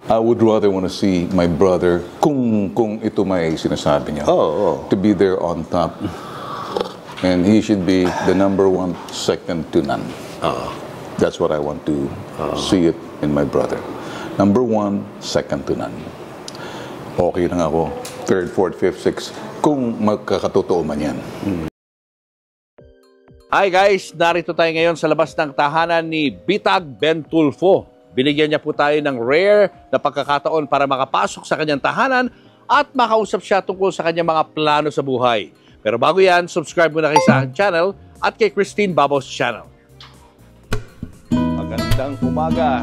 I would rather want to see my brother, kung ito may sinasabi niya, to be there on top. And he should be the #1, second to none. That's what I want to see it in my brother. #1, second to none. Okay lang ako, 3rd, 4th, 5th, 6th, kung magkakatotoo man yan. Hi guys, narito tayo ngayon sa labas ng tahanan ni Bitag Ben Tulfo. Binigyan niya po tayo ng rare na pagkakataon para makapasok sa kanyang tahanan at makausap siya tungkol sa kanyang mga plano sa buhay. Pero bago yan, subscribe muna kayo sa aking channel at kay Christine Babos channel. Magandang umaga.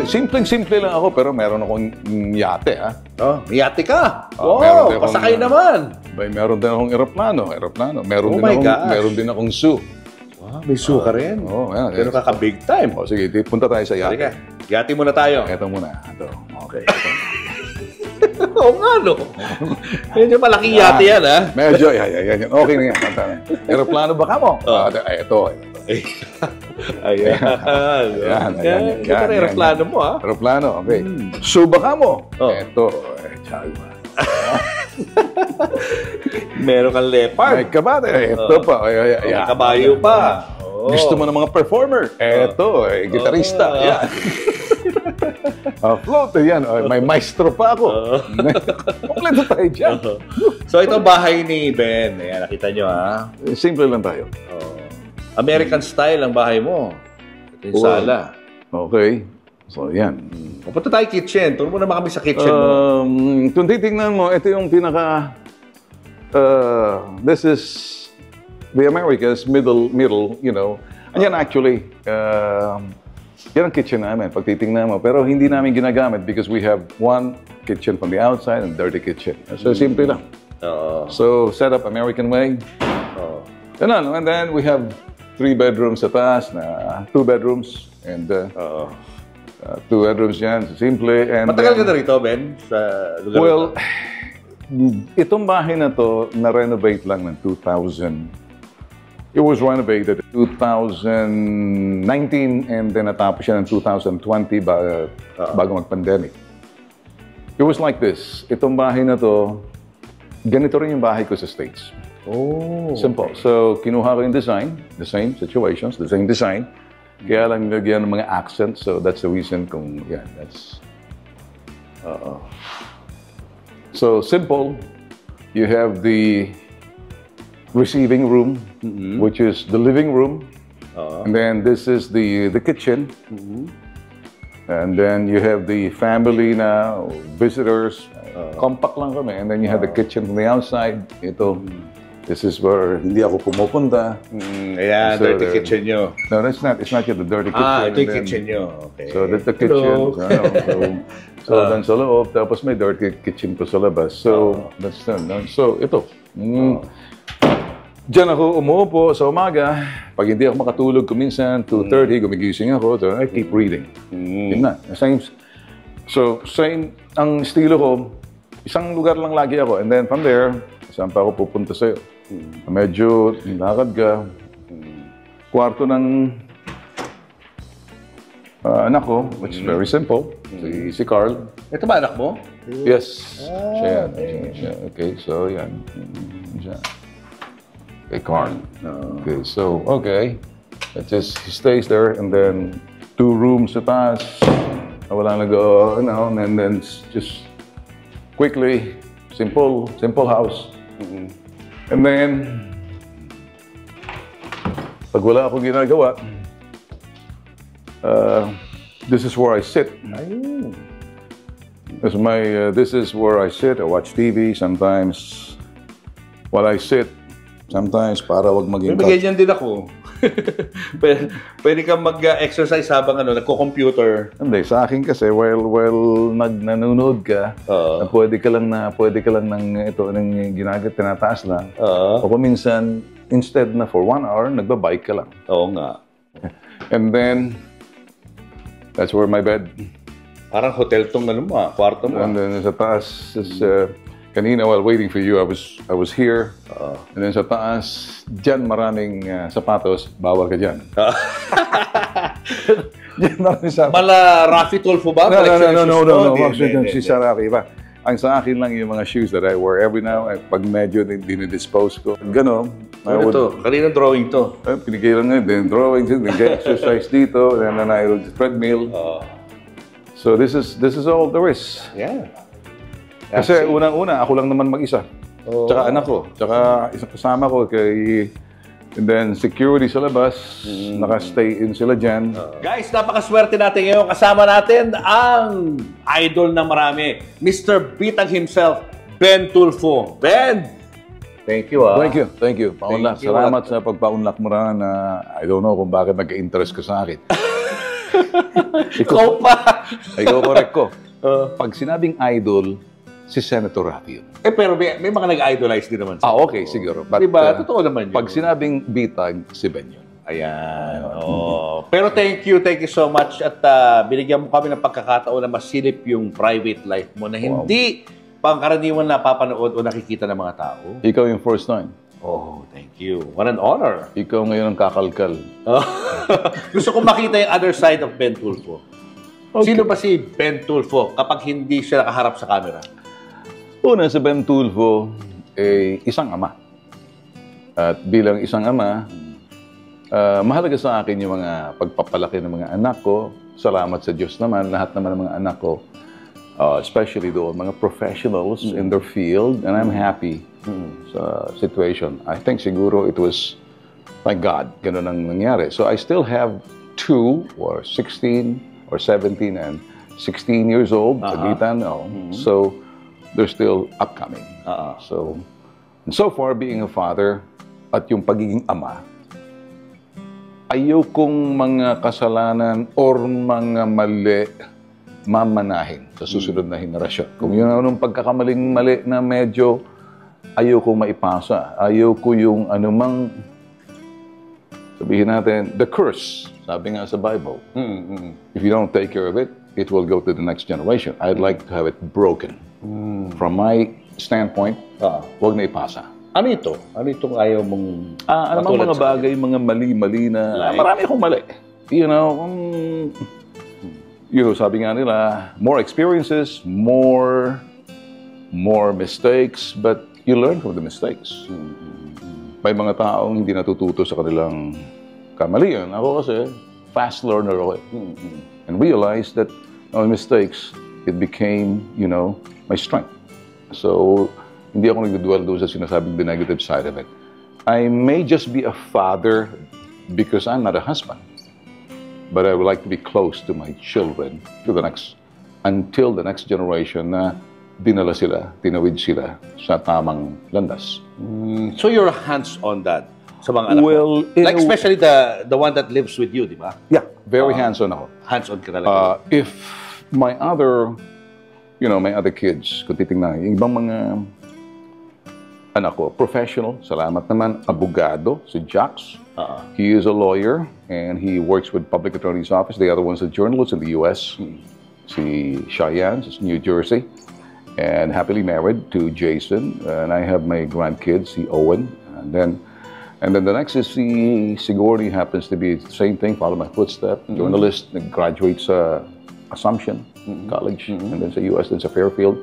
Simpleng-simple lang ako, pero meron akong yate, ha? May yate ka? Wow, pasakay naman. Meron din akong eroplano. Meron din akong zoo. Wow, may zoo ka rin? Pero kaka-big time. Sige, punta tayo sa yate. Sige, yate muna tayo. Ito muna. Ito. Okay. Oo nga, no? Medyo malaking yate yan, ha? Medyo, yan. Okay na yan. Eroplano ba ka mo? Ito. Ayan. Ito na aeroplano mo, ha? Aeroplano, okay. Suba ka mo? Ito, Jaguar. Meron kang leopard. May kabate. Ito pa. May kabayo pa. Gusto mo ng mga performer? Ito, gitarista. Yan. Float, yan. May maestro pa ako. Kompleto tayo dyan. So, ito bahay ni Ben. Ayan, nakita nyo, ha? Simple lang tayo. American style ang bahay mo. Ito yung sala. Okay. So, yan. Punta tayo kitchen. Turo mo naman kami sa kitchen mo. Kung titignan mo, ito yung pinaka... this is the Americas, middle, you know. And yan actually, yan ang kitchen namin, pag titignan mo. Pero hindi namin ginagamit because we have one kitchen from the outside and dirty kitchen. So, simple lang. So, set up American way. And then we have 3 bedrooms sa taas, 2 bedrooms, and 2 bedrooms yan, simple. And matagal ka na rito, Ben, sa lugar well, itong bahay na to, na-renovate lang ng 2000. It was renovated in 2019 and then natapos siya ng 2020 bago mag-pandemic. It was like this. Itong bahay na to, ganito rin yung bahay ko sa States. Simple. So, kinuha ko yung design, the same situations, the same design. Kaya lang nilagyan ng mga accents. So, that's the reason kung, yeah, that's... So, simple. You have the receiving room, which is the living room. And then this is the kitchen. And then you have the family na, visitors. Compact lang kami. And then you have the kitchen from the outside. Ito. This is where hindi ako pumupunta. Ayan, so, dirty kitchen nyo. No, it's not yet the dirty kitchen. Ito yung kitchen nyo. Okay. So, that's the kitchen. So, dan sa loob. Tapos may dirty kitchen po sa labas. So, that's done. So, ito. Diyan ako umuupo sa umaga. Pag hindi ako makatulog kuminsan, 2:30, gumigising ako. So, I keep reading. Yun na. So, same ang estilo ko. Isang lugar lang lagi ako. And then from there, saan pa ako pupunta sa'yo? Medyo lakad ka. Kwarto ng anak ko, which is very simple. Si Carl. Ito ba anak mo? Yes. Siya yan. Okay, so yan. Siya. Okay, Carl. Okay, so, okay. It just, he stays there and then 2 rooms sa taas. Wala and then just quickly, simple house. And then, pag wala akong ginagawa, this is where I sit. This is where I sit. I watch TV sometimes. While I sit, sometimes para wag maging... May ganyan din ako. Pwede kang mag-exercise habang nagko-computer. Hindi, sa akin kasi while nanonood ka, pwede ka lang ng ito ng ginagamit tinataas lang. O minsan instead na for 1 hour nagbabike ka lang. Oo nga. And then That's where my bed. Parang hotel tong ano mo, kwarto mo. And then sa taas, kanina while waiting for you, I was here. And then sa taas, dyan maraming sapatos, bawal ka dyan. Dyan maraming sapatos. Mala Rafi Tulfo ba? No. Si Saraki pa. Ang sa akin lang yung mga shoes that I wear every now and pag medyo dinidispose ko. Ganon. Ano to? Kaninang drawing to? Pinigilan nga, then drawing, then exercise dito, and then I will treadmill. So this is all there is. Yeah. Kasi unang-una, ako lang naman mag-isa. Tsaka anak ko. Tsaka isang kasama ko kay... And then security sa labas, naka-stay in sila dyan. Guys, napakaswerte natin ngayon. Kasama natin ang idol ng marami, Mr. Bitag himself, Ben Tulfo. Ben! Thank you, Thank you. Paunlak. Salamat sa pagpaunlak mo na I don't know kung bakit nagka-interest ka sa akin. Ikaw pa! Ikaw correct ko. Pag sinabing idol, si Senator Rafi yun. Pero may mga nag-idolize din naman. Okay, siguro. But, diba? Totoo naman yun. Pag sinabing bitag, si Ben yun. Ayan. Pero thank you so much. At binigyan mo kami ng pagkakataon na masilip yung private life mo na hindi pangkaraniwan napapanood o nakikita ng mga tao. Ikaw yung first time. Oh, thank you. What an honor. Ikaw ngayon ang kakalkal. Gusto kong makita yung other side of Ben Tulfo. Okay. Sino ba si Ben Tulfo kapag hindi siya nakaharap sa camera? Una, si Ben Tulfo ay isang ama. At bilang isang ama, mahalaga sa akin yung mga pagpapalaki ng mga anak ko. Salamat sa Diyos naman, lahat naman ng mga anak ko, especially doon, mga professionals in their field, and I'm happy sa situation. I think siguro it was, my God, ganun ang nangyari. So I still have 2 or 16 or 17 and 16 years old, pagitan. So they're still upcoming. So far, being a father at yung pagiging ama, ayaw kong mga kasalanan or mga mali mamanahin sa susunod na henerasyon. Kung yun anong pagkakamaling mali na medyo ayaw kong maipasa, ayaw ko yung anumang, sabihin natin, the curse, sabi nga sa Bible. If you don't take care of it, it will go to the next generation. I'd like to have it broken. From my standpoint, huwag na ipasa. Ano ito? Ano itong ayaw mong... ano mga bagay, mga mali-mali na... Marami akong mali. You know, sabi nga nila, more experiences, more mistakes, but you learn from the mistakes. May mga taong hindi natututo sa kanilang kamalian. Ako kasi, fast learner ako. And realized that on mistakes, it became, my strength. So, hindi ako nagdudwell doon sa sinasabing the negative side of it. I may just be a father because I'm not a husband. But I would like to be close to my children, until the next generation na dinala sila, tinawid sila sa tamang landas. So you're hands-on dad sa mga anak mo? Like especially the one that lives with you, di ba? Yeah, very hands-on ako. Hands-on ka talaga. If my other kids, kung titingnan, yung ibang mga anak ko, professional, salamat naman, abogado, si Jax. He is a lawyer and he works with Public Attorney's Office. The other one's a journalist in the U.S. Si Cheyenne, is New Jersey. And happily married to Jason. And I have my grandkids, si Owen. And then the next is si Sigourney, happens to be the same thing, follow my footsteps. Journalist, graduates Assumption College, and then sa US, then sa Fairfield.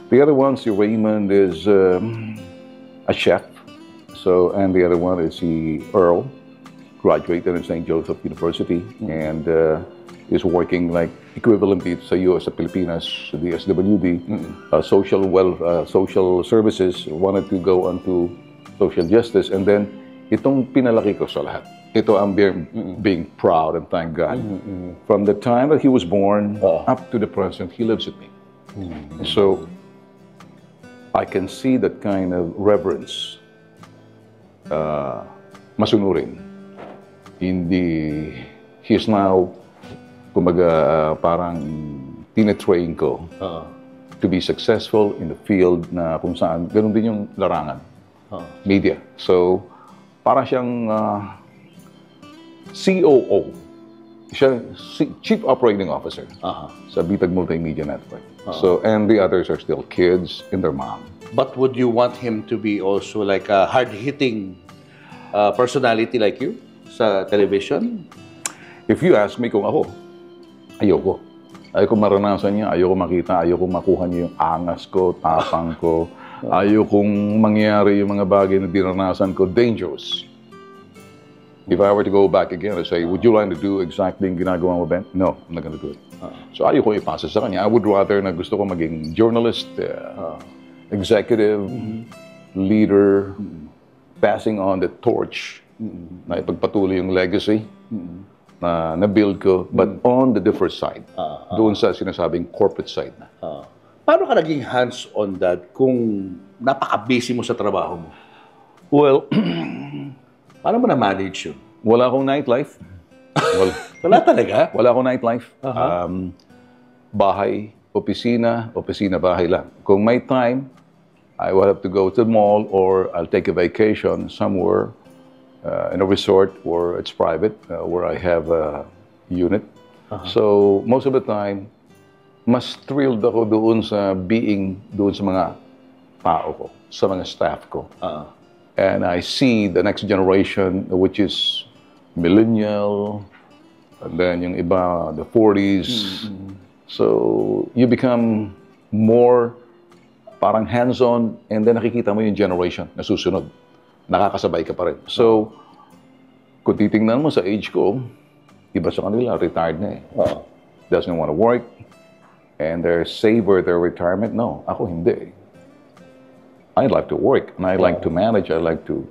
The other one, si Raymond, is a chef. So, and the other one is si Earl, graduated in St. Joseph University, and is working like equivalent sa US, sa Pilipinas, the SWD, social services, wanted to go onto social justice, and then itong pinalaki ko sa lahat. Ito I'm being proud and thank God. From the time that he was born up to the present, he lives with me. So I can see that kind of reverence, masunurin. He's now, kumbaga, parang tinetrain ko to be successful in the field na kung saan, ganun din yung larangan, media. So, para siyang COO Chief Operating Officer sa Bitag Multimedia Network. So, and the others are still kids and their mom. But would you want him to be also like a hard-hitting personality like you sa television? If you ask me kung ako, ayoko. Ayoko maranasan niya, ayoko makita, ayoko makuha niya yung angas ko, tapang ko, ayokong mangyari yung mga bagay na dinaranasan ko, dangerous. If I were to go back again and say, would you like to do exactly yung ginagawa mo, Ben? No, I'm not gonna do it. So ayoko ipasa sa kanya. I would rather na gusto ko maging journalist, executive, leader, passing on the torch, na ipagpatuloy yung legacy na na-build ko, but on the different side. Doon sa sinasabing corporate side na. Paano ka naging hands-on, Dad, kung napaka-busy mo sa trabaho mo? Well, Paano mo na-manage yun? wala akong nightlife. Wala talaga? Wala akong nightlife. Bahay, opisina, bahay lang. Kung may time, I will have to go to the mall or I'll take a vacation somewhere in a resort where it's private, where I have a unit. So, most of the time, mas thrilled ako doon sa doon sa mga tao ko, sa mga staff ko. And I see the next generation, which is millennial, and then yung iba, the 40s. So, you become more parang hands-on, and then nakikita mo yung generation na susunod. Nakakasabay ka pa rin. So, kung titingnan mo sa age ko, iba sa kanila, retired na eh. Doesn't want to work, and they savor their retirement. No, ako hindi. I like to work, and I like to manage, I like to,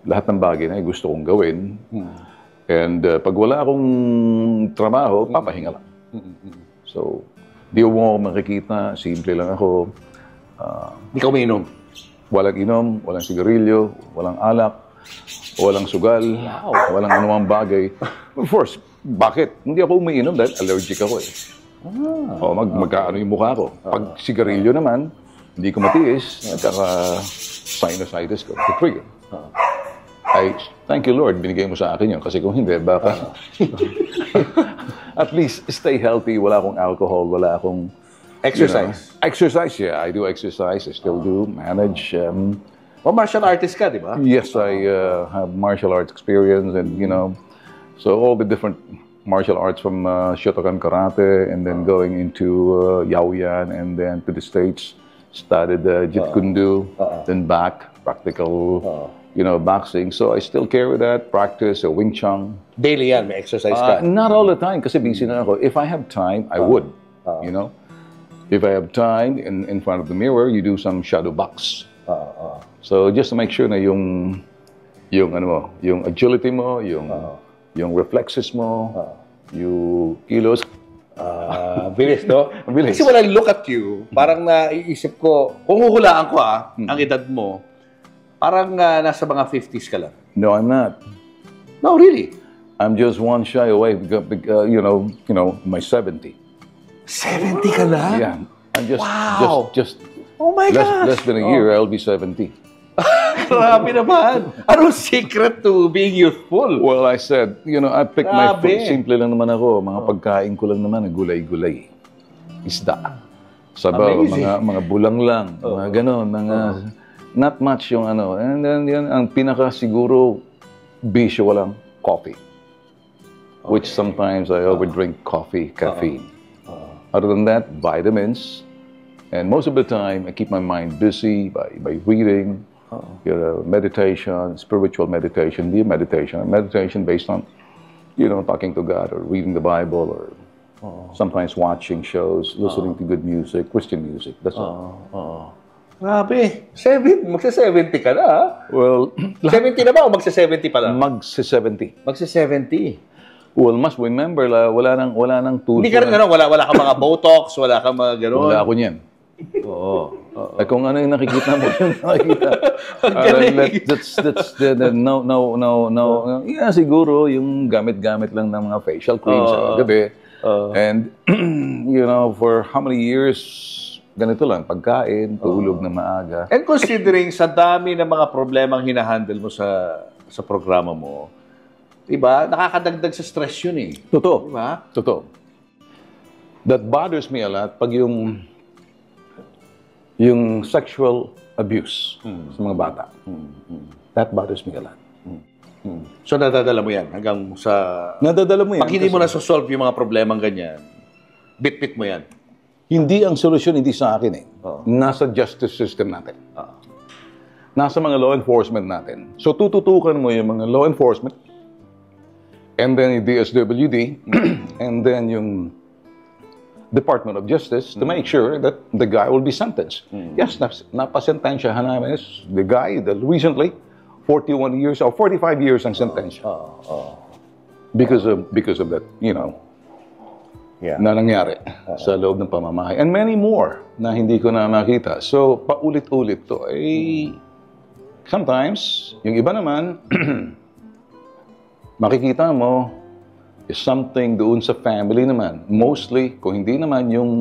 lahat ng bagay na gusto kong gawin. And pag wala akong trabaho, papahinga lang. So, di mo makikita, simple lang ako. Hindi ka umiinom? Walang inom, walang sigarilyo, walang alak, walang sugal, walang anumang bagay. Of course, bakit? Hindi ako umiinom dahil allergic ako eh. Magkaano yung mukha ko. Pag sigarilyo naman, hindi ko matiis, nagkaka-sinusitis ko, trigger. Thank you Lord, binigay mo sa akin yun. Kasi kung hindi, baka at least stay healthy, wala akong alcohol, wala akong Exercise? Exercise, yeah. I do exercise, I still do, manage. Martial artist ka, di ba? Yes, I have martial arts experience and, so all the different martial arts from Shotokan Karate and then going into Yaoyan and then to the States, studied Jeet Kune Do, then back, practical, boxing. So I still carry that, practice Wing Chun. Daily yan, may exercise ka? Not all the time kasi busy na ako. If I have time, I would, If I have time in front of the mirror, you do some shadow box. So just to make sure na yung agility mo, yung reflexes mo, yung kilos. Bilis, no? Bilis. Kasi when I look at you, parang naiisip ko, kung huhulaan ko ang edad mo, parang nasa mga 50s ka lang. No, I'm not. No, really? I'm just one shy away, my 70. 70 ka na? Yeah. I'm just oh my gosh. less than a year, I'll be 70. Grabe naman. Anong secret to being youthful? Well, I said, I picked my food. Simple lang naman ako. Mga pagkain ko lang naman, gulay-gulay. Isda. Sabaw, mga bulang lang. Mga ganon. Not much yung And then, ang pinaka siguro, bisyo walang coffee. Which sometimes I overdrink coffee, caffeine. Other than that, vitamins. And most of the time, I keep my mind busy by reading, meditation, spiritual meditation, deep meditation. Meditation based on, talking to God or reading the Bible or sometimes watching shows, listening to good music, Christian music. That's all. Grabe. Magsa-70 ka na, ha? Well, 70 na ba o magsa-70 pa lang? Magsa-70. Magsa-70. Well, must remember, wala nang tulso. Hindi ka rin wala kang mga Botox, wala kang mga gano'n. Wala ako niyan. Kung ano yung nakikita mo, yung nakikita. No. Yeah, siguro, yung gamit-gamit lang ng mga facial creams sa gabi. And, for how many years, ganito lang, pagkain, tulog na maaga. And considering sa dami ng mga problemang hinahandle mo sa programa mo, Diba? Nakakadagdag sa stress yun eh. Totoo. Diba? Totoo. That bothers me a lot pag yung sexual abuse sa mga bata. That bothers me a lot. So nadadala mo yan hanggang sa... Nadadala mo yan. Pag hindi mo na-solve yung mga problemang ganyan, bit-bit mo yan. Hindi ang solusyon, hindi sa akin eh. Oo. Nasa justice system natin. Nasa mga law enforcement natin. So tututukan mo yung mga law enforcement, and then yung DSWD, and then yung Department of Justice to make sure that the guy will be sentenced. Yes, napasentensyahan namin is the guy that recently 41 years or 45 years ang sentensya. Because of that, na nangyari sa loob ng pamamahay. And many more na hindi ko na makita. So, paulit-ulit to. Sometimes, yung iba naman, makikita mo, is something doon sa family naman. Mostly, kung hindi naman yung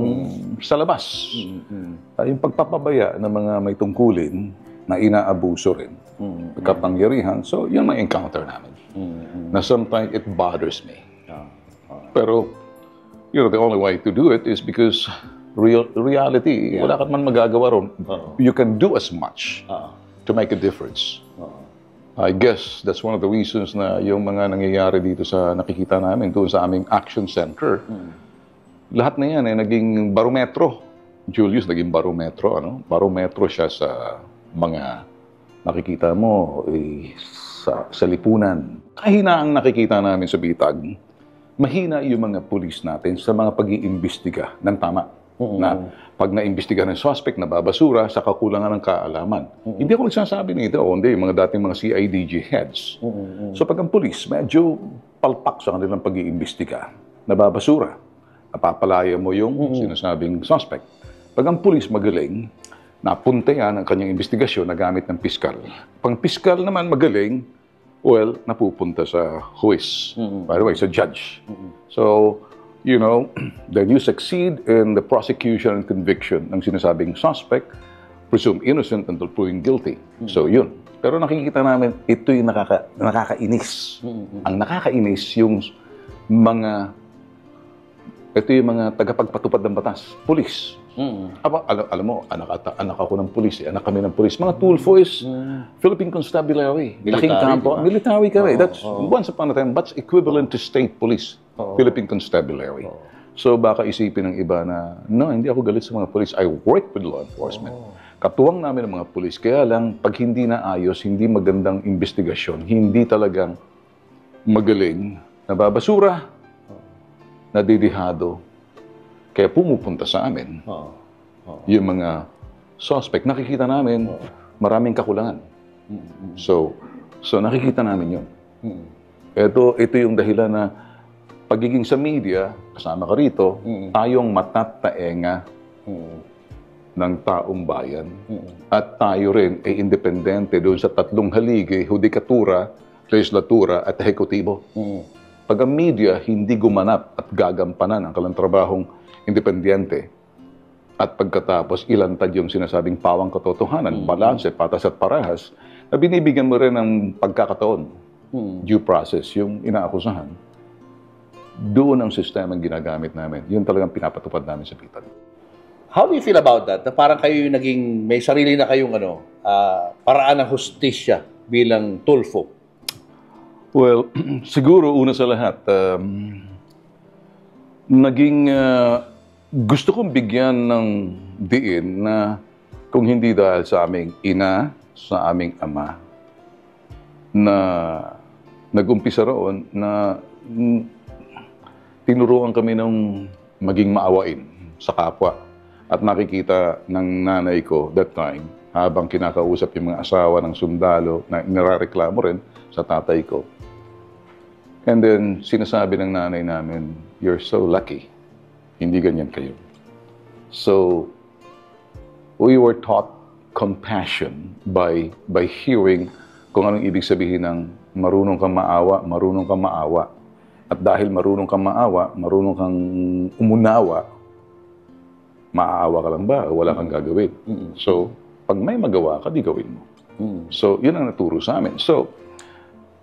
sa labas. Yung pagpapabaya ng mga may tungkulin na inaabuso rin. Kapangyarihan. So, yun may encounter namin. Na sometimes it bothers me. Pero, the only way to do it is because reality, wala ka man magagawa ron. You can do as much to make a difference. I guess that's one of the reasons na yung mga nangyayari dito sa nakikita namin doon sa aming action center. Lahat na yan naging barometro. Julius, naging barometro. Barometro siya sa mga nakikita mo sa lipunan. Kahina ang nakikita namin sa Bitag. Mahina yung mga pulis natin sa mga pag-iimbestiga ng tama. Na pag na-imbestiga ng suspect, nababasura sa kakulangan ng kaalaman. Hindi ako nagsasabi nito, hindi, yung mga dating mga CIDG heads. So pag ang pulis, medyo palpak sa kanilang pag-iimbestiga, nababasura, napapalaya mo yung sinasabing suspect. Pag ang pulis magaling, napunta yan ang kanyang investigasyon na gamit ng piskal. Pag piskal naman magaling, well, napupunta sa huwis. By the way, sa judge. So, then you succeed in the prosecution and conviction ng sinasabing suspect, presumed innocent until proven guilty. So, yun. Pero nakikita namin, ito yung nakakainis. Ang nakakainis yung mga tagapagpatupad ng batas. Pulis. Alam mo, anak ako ng pulis, anak kami ng pulis. Mga Tulfo is Philippine Constabulary. Laking kampo. Military kami. That's once upon a time, that's equivalent to state police. Philippine Constabulary. So baka isipin ng iba na, no, hindi ako galit sa mga pulis. I work with law enforcement. Katuwang namin ng mga pulis. Kaya lang, pag hindi naayos, hindi magandang investigasyon, hindi talagang magaling, nababasura, nadidihado, kaya pumupunta sa amin yung mga suspect. Nakikita namin maraming kakulangan. So nakikita namin yun. Ito yung dahilan na pagiging sa media, kasama ka rito, tayong matataenga ng taong bayan. At tayo rin ay independente doon sa tatlong haligi, hudikatura, legislatura at ehekutibo. Pag ang media hindi gumanap at gagampanan ang kanilang trabahong independyente at pagkatapos ilantad yung sinasabing pawang katotohanan, balanse, patas at parahas, na binibigyan mo rin ng pagkakataon, due process, yung inaakusahan, doon ang sistema ang ginagamit namin. Yun talagang pinapatupad namin sa Bitag. How do you feel about that? Na parang kayo yung may sarili na kayong paraan ng hustisya bilang Tulfo? Well, siguro una sa lahat, gusto kong bigyan ng diin na kung hindi dahil sa aming ina, sa aming ama, na nag-umpisa roon na tinuruan kami ng maging maawain sa kapwa. At nakikita ng nanay ko that time, habang kinakausap yung mga asawa ng sundalo na nirareklamo rin sa tatay ko. And then, sinasabi ng nanay namin, you're so lucky. Hindi ganyan kayo. So, we were taught compassion by hearing kung anong ibig sabihin ng marunong kang maawa, marunong kang maawa. At dahil marunong kang maawa, marunong kang umunawa, maaawa ka lang ba? Wala kang gagawin. So, pag may magawa ka, di gawin mo. So, yun ang naturo sa amin. So,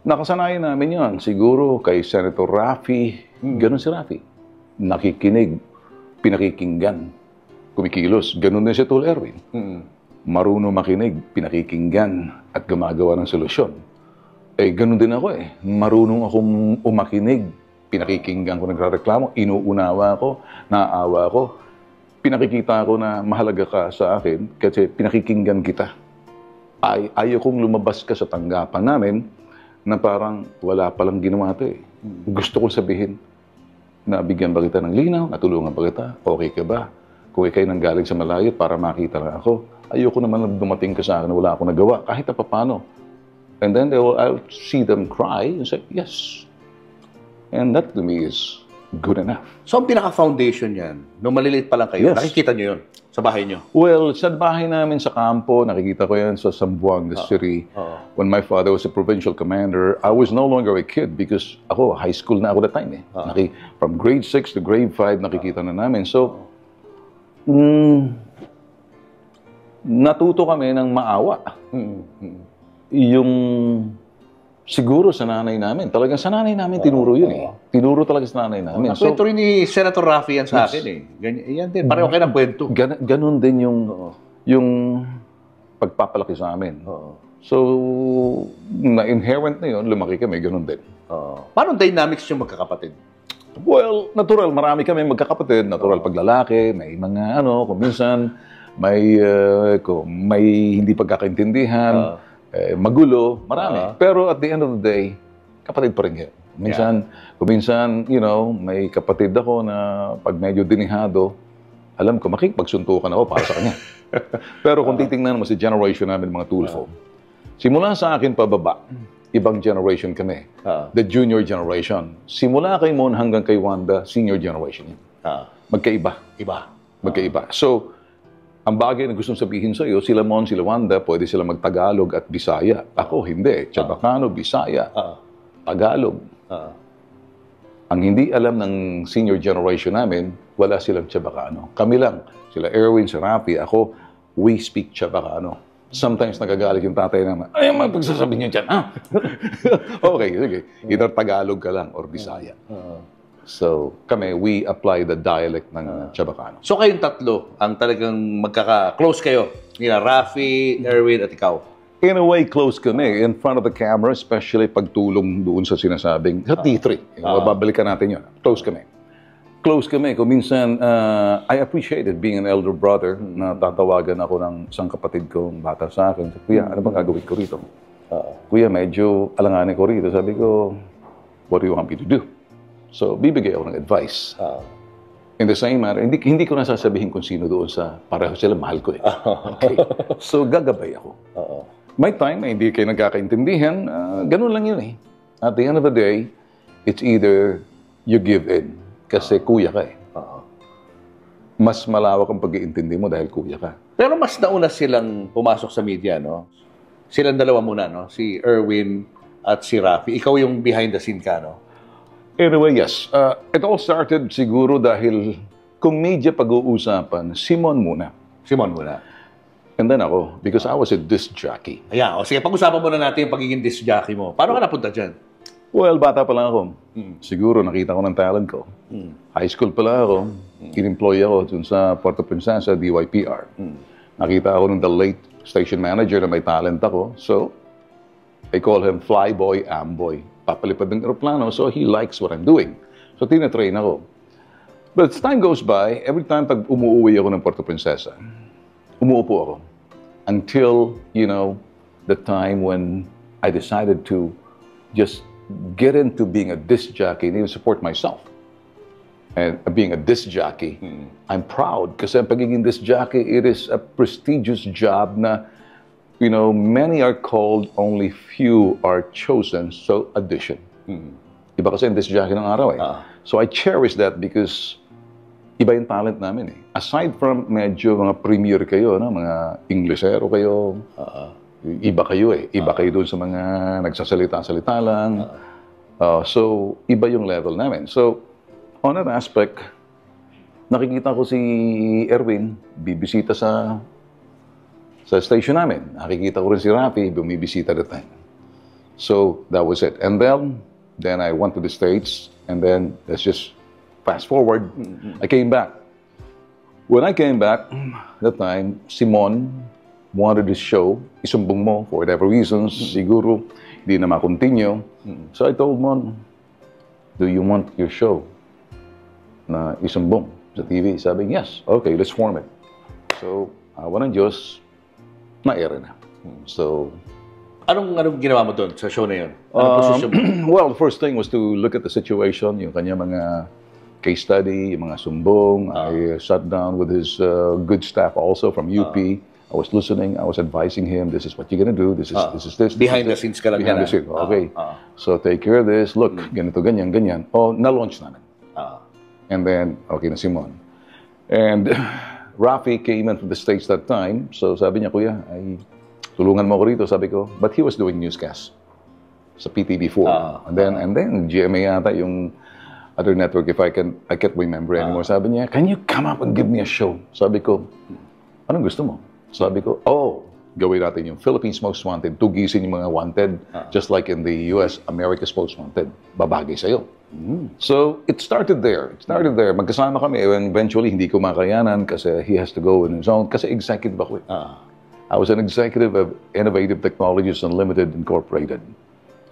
Nakasanayan namin yun. Siguro kay Senator Raffy, ganun si Raffy. Nakikinig, pinakikinggan, kumikilos. Ganun din si Tul Erwin. Marunong makinig, pinakikinggan, at gumagawa ng solusyon. Eh, ganun din ako eh. Marunong akong umakinig, pinakikinggan ko, nagreklamo, inuunawa ko, naaawa ko. Pinakikita ko na mahalaga ka sa akin kasi pinakikinggan kita. Ayaw kong lumabas ka sa tanggapan namin na parang wala palang ginawa ito eh. Gusto kong sabihin, nabigyan ba kita ng linaw? Natulungan ba kita? Okay ka ba? Kung ikay nanggaling sa malayo para makita na ako, ayoko naman na dumating ka sa akin na wala akong nagawa, kahit na paano. And then I'll see them cry and say, yes. And that to me is good enough. So, ang pinaka-foundation yan, nung maliliit pa lang kayo, Yes. nakikita nyo yun sa bahay nyo? Well, sa bahay namin sa kampo, nakikita ko yan sa Zamboanga City. When my father was a provincial commander, I was no longer a kid because ako, high school na ako that time eh. From grade 6 to grade 5, nakikita na namin. So, natuto kami ng maawa. Yung siguro sa nanay namin. Talagang sa nanay namin tinuro yun eh. Tinuro talaga sa nanay namin. Kwento rin ni Senator Raffy yan sa akin eh. Yan din, pareho kayo ng kwento. Ganun din yung pagpapalaki sa amin. So, na-inherent na yun, lumaki kami, ganun din. Paano dynamics yung magkakapatid? Well, natural. Marami kami magkakapatid. Natural paglalaki. May mga kung minsan may hindi pagkakaintindihan. Magulo, marami. Pero at the end of the day, kapatid pa rin yan. Minsan, may kapatid ako na pag medyo dinihado, alam ko, makikipagsuntukan ako para sa kanya. Pero kung titingnan mo si generation namin, mga Tulfo, simula sa akin pababa, ibang generation kami. The junior generation. Simula kay Mon hanggang kay Wanda, senior generation yan. Magkaiba. Magkaiba. So, ang bagay na gustong sabihin sa iyo, sila Mon, sila Wanda, pwede sila magtagalog at Bisaya. Ako, hindi. Chabacano, Bisaya, Tagalog. Ang hindi alam ng senior generation namin, wala silang Chabacano. Kami lang. Sila Erwin, si Raffy, ako, we speak Chabacano. Sometimes nagagalit yung tatay naman, ay, pagsasabi niyo dyan, okay, sige. Either Tagalog ka lang or Bisaya. So, kami, we apply the dialect ng Chabacano. So, kayong tatlo, ang talagang magkaka-close kayo. Nila Raffy, Erwin, at ikaw. In a way, close kami. In front of the camera, especially pagtulong doon sa sinasabing, sa T3. Babalikan natin yun. Close kami. Close kami. Kung minsan, I appreciated being an elder brother na tatawagan ako ng isang kapatid kong bata sa akin. Kuya, ano bang gagawin ko rito? Kuya, medyo alanganin ko rito. Sabi ko, what do you want me to do? So, bibigay ako ng advice. In the same manner, hindi ko nasasabihin kung sino doon sa pareho sila, mahal ko eh. Okay. So, gagabay ako. May time na hindi kayo nagkakaintindihan, ganun lang yun eh. At the end of the day, it's either you give in, kasi kuya ka eh. Mas malawak ang pag-iintindi mo dahil kuya ka. Pero mas nauna silang pumasok sa media, no? Silang dalawa muna, no? Si Erwin at si Raffy. Ikaw yung behind the scene ka, no? Anyway, yes. It all started siguro dahil kung media pag-uusapan, Simon muna. Simon muna. And then ako, because I was a disc jockey. Ayan, o sige, pag-usapan muna natin yung pagiging disc jockey mo. Paano ka napunta dyan? Well, bata pa lang ako. Siguro nakita ko ng talent ko. High school pa lang ako. In-employ ako dun sa Puerto Princesa, DYPR. Nakita ako ng the late station manager na may talent ako. So, I call him Flyboy Amboy. Papalipad ng aeroplano, so he likes what I'm doing. So, tinatrain ako. But as time goes by, every time pag umuwi ako ng Puerto Princesa, umuupo ako. Until, the time when I decided to just get into being a disc jockey and even support myself. And being a disc jockey, I'm proud kasi ang pagiging disc jockey, it is a prestigious job na many are called, only few are chosen, so audition. Iba kasi yung disc jockey ng araw eh. So I cherish that because iba yung talent namin eh. Aside from medyo mga premier kayo, mga Inglesero kayo, iba kayo eh. Iba kayo doon sa mga nagsasalita-salita lang. So, iba yung level namin. So, on that aspect, nakikita ko si Erwin, bibisita sa station namin. Nakikita ko rin si Raffy, bumibisita that time. So that was it. And then I went to the States, and then let's just fast forward. I came back. When I came back, that time, Simon wanted this show, isumbong mo for whatever reasons, siguro, hindi na ma-continue. So I told Mon, do you want your show na isumbong sa TV? Sabi, yes. Okay, let's form it. So, awa ng Diyos, na-air na. So, Anong ginawa mo doon sa show na yun? Anong posisyon mo? well, the first thing was to look at the situation, yung kanya mga case study, yung mga sumbong. I sat down with his good staff also from UP. I was listening, I was advising him, this is what you're gonna do, this is this. Behind the scenes ka lang Behind the scenes, okay. So take care of this, look, ganito, ganyan, ganyan. Oh, na-launch namin. And then, okay na Simon. And Rafi came in from the States that time, so sabi niya, Kuya, ay tulungan mo ko rito, sabi ko. But he was doing newscast sa PTV4. And then GMA yata yung other network, if I can't remember anymore. Sabi niya, can you come up and give me a show? Sabi ko, anong gusto mo? Sabi ko, gawin natin yung Philippines Most Wanted, tugisin yung mga wanted, just like in the US, America's Most Wanted. Babagay sa'yo. So, it started there. Magkasama kami, and eventually, hindi ko makayanan kasi he has to go in his own, kasi executive ako eh. I was an executive of Innovative Technologies Unlimited Incorporated.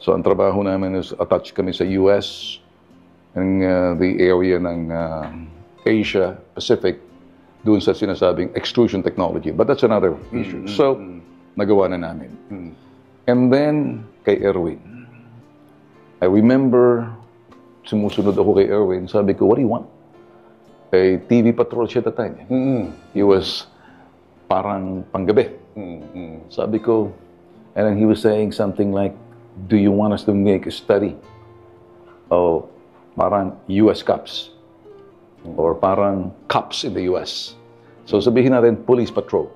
So, ang trabaho namin is attached kami sa US, ng the area ng Asia, Pacific, doon sa sinasabing extrusion technology. But that's another issue. So, nagawa na namin. And then, kay Erwin, I remember, sumusunod ako kay Erwin, sabi ko, what do you want? Eh, TV Patrol siya that time. He was parang panggabi. Sabi ko, and then he was saying something like, do you want us to make a study? Oh, parang US Cups. Or parang Cups in the US. So sabihin natin, Police Patrol.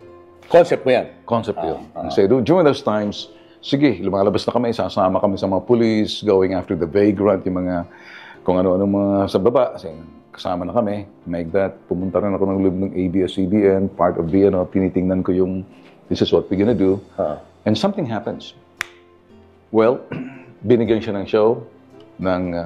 Concept mo yan? Concept yun. So during those times, sige, lumalabas na kami, sasama kami sa mga police, going after the vagrant, yung mga, kung ano-ano mga sa baba. Kasi kasama na kami, make that. Pumunta rin ako ng loob ng ABS-CBN, part of BNO, tinitingnan ko yung, this is what we're gonna do. And something happens. Well, binigyan siya ng show ng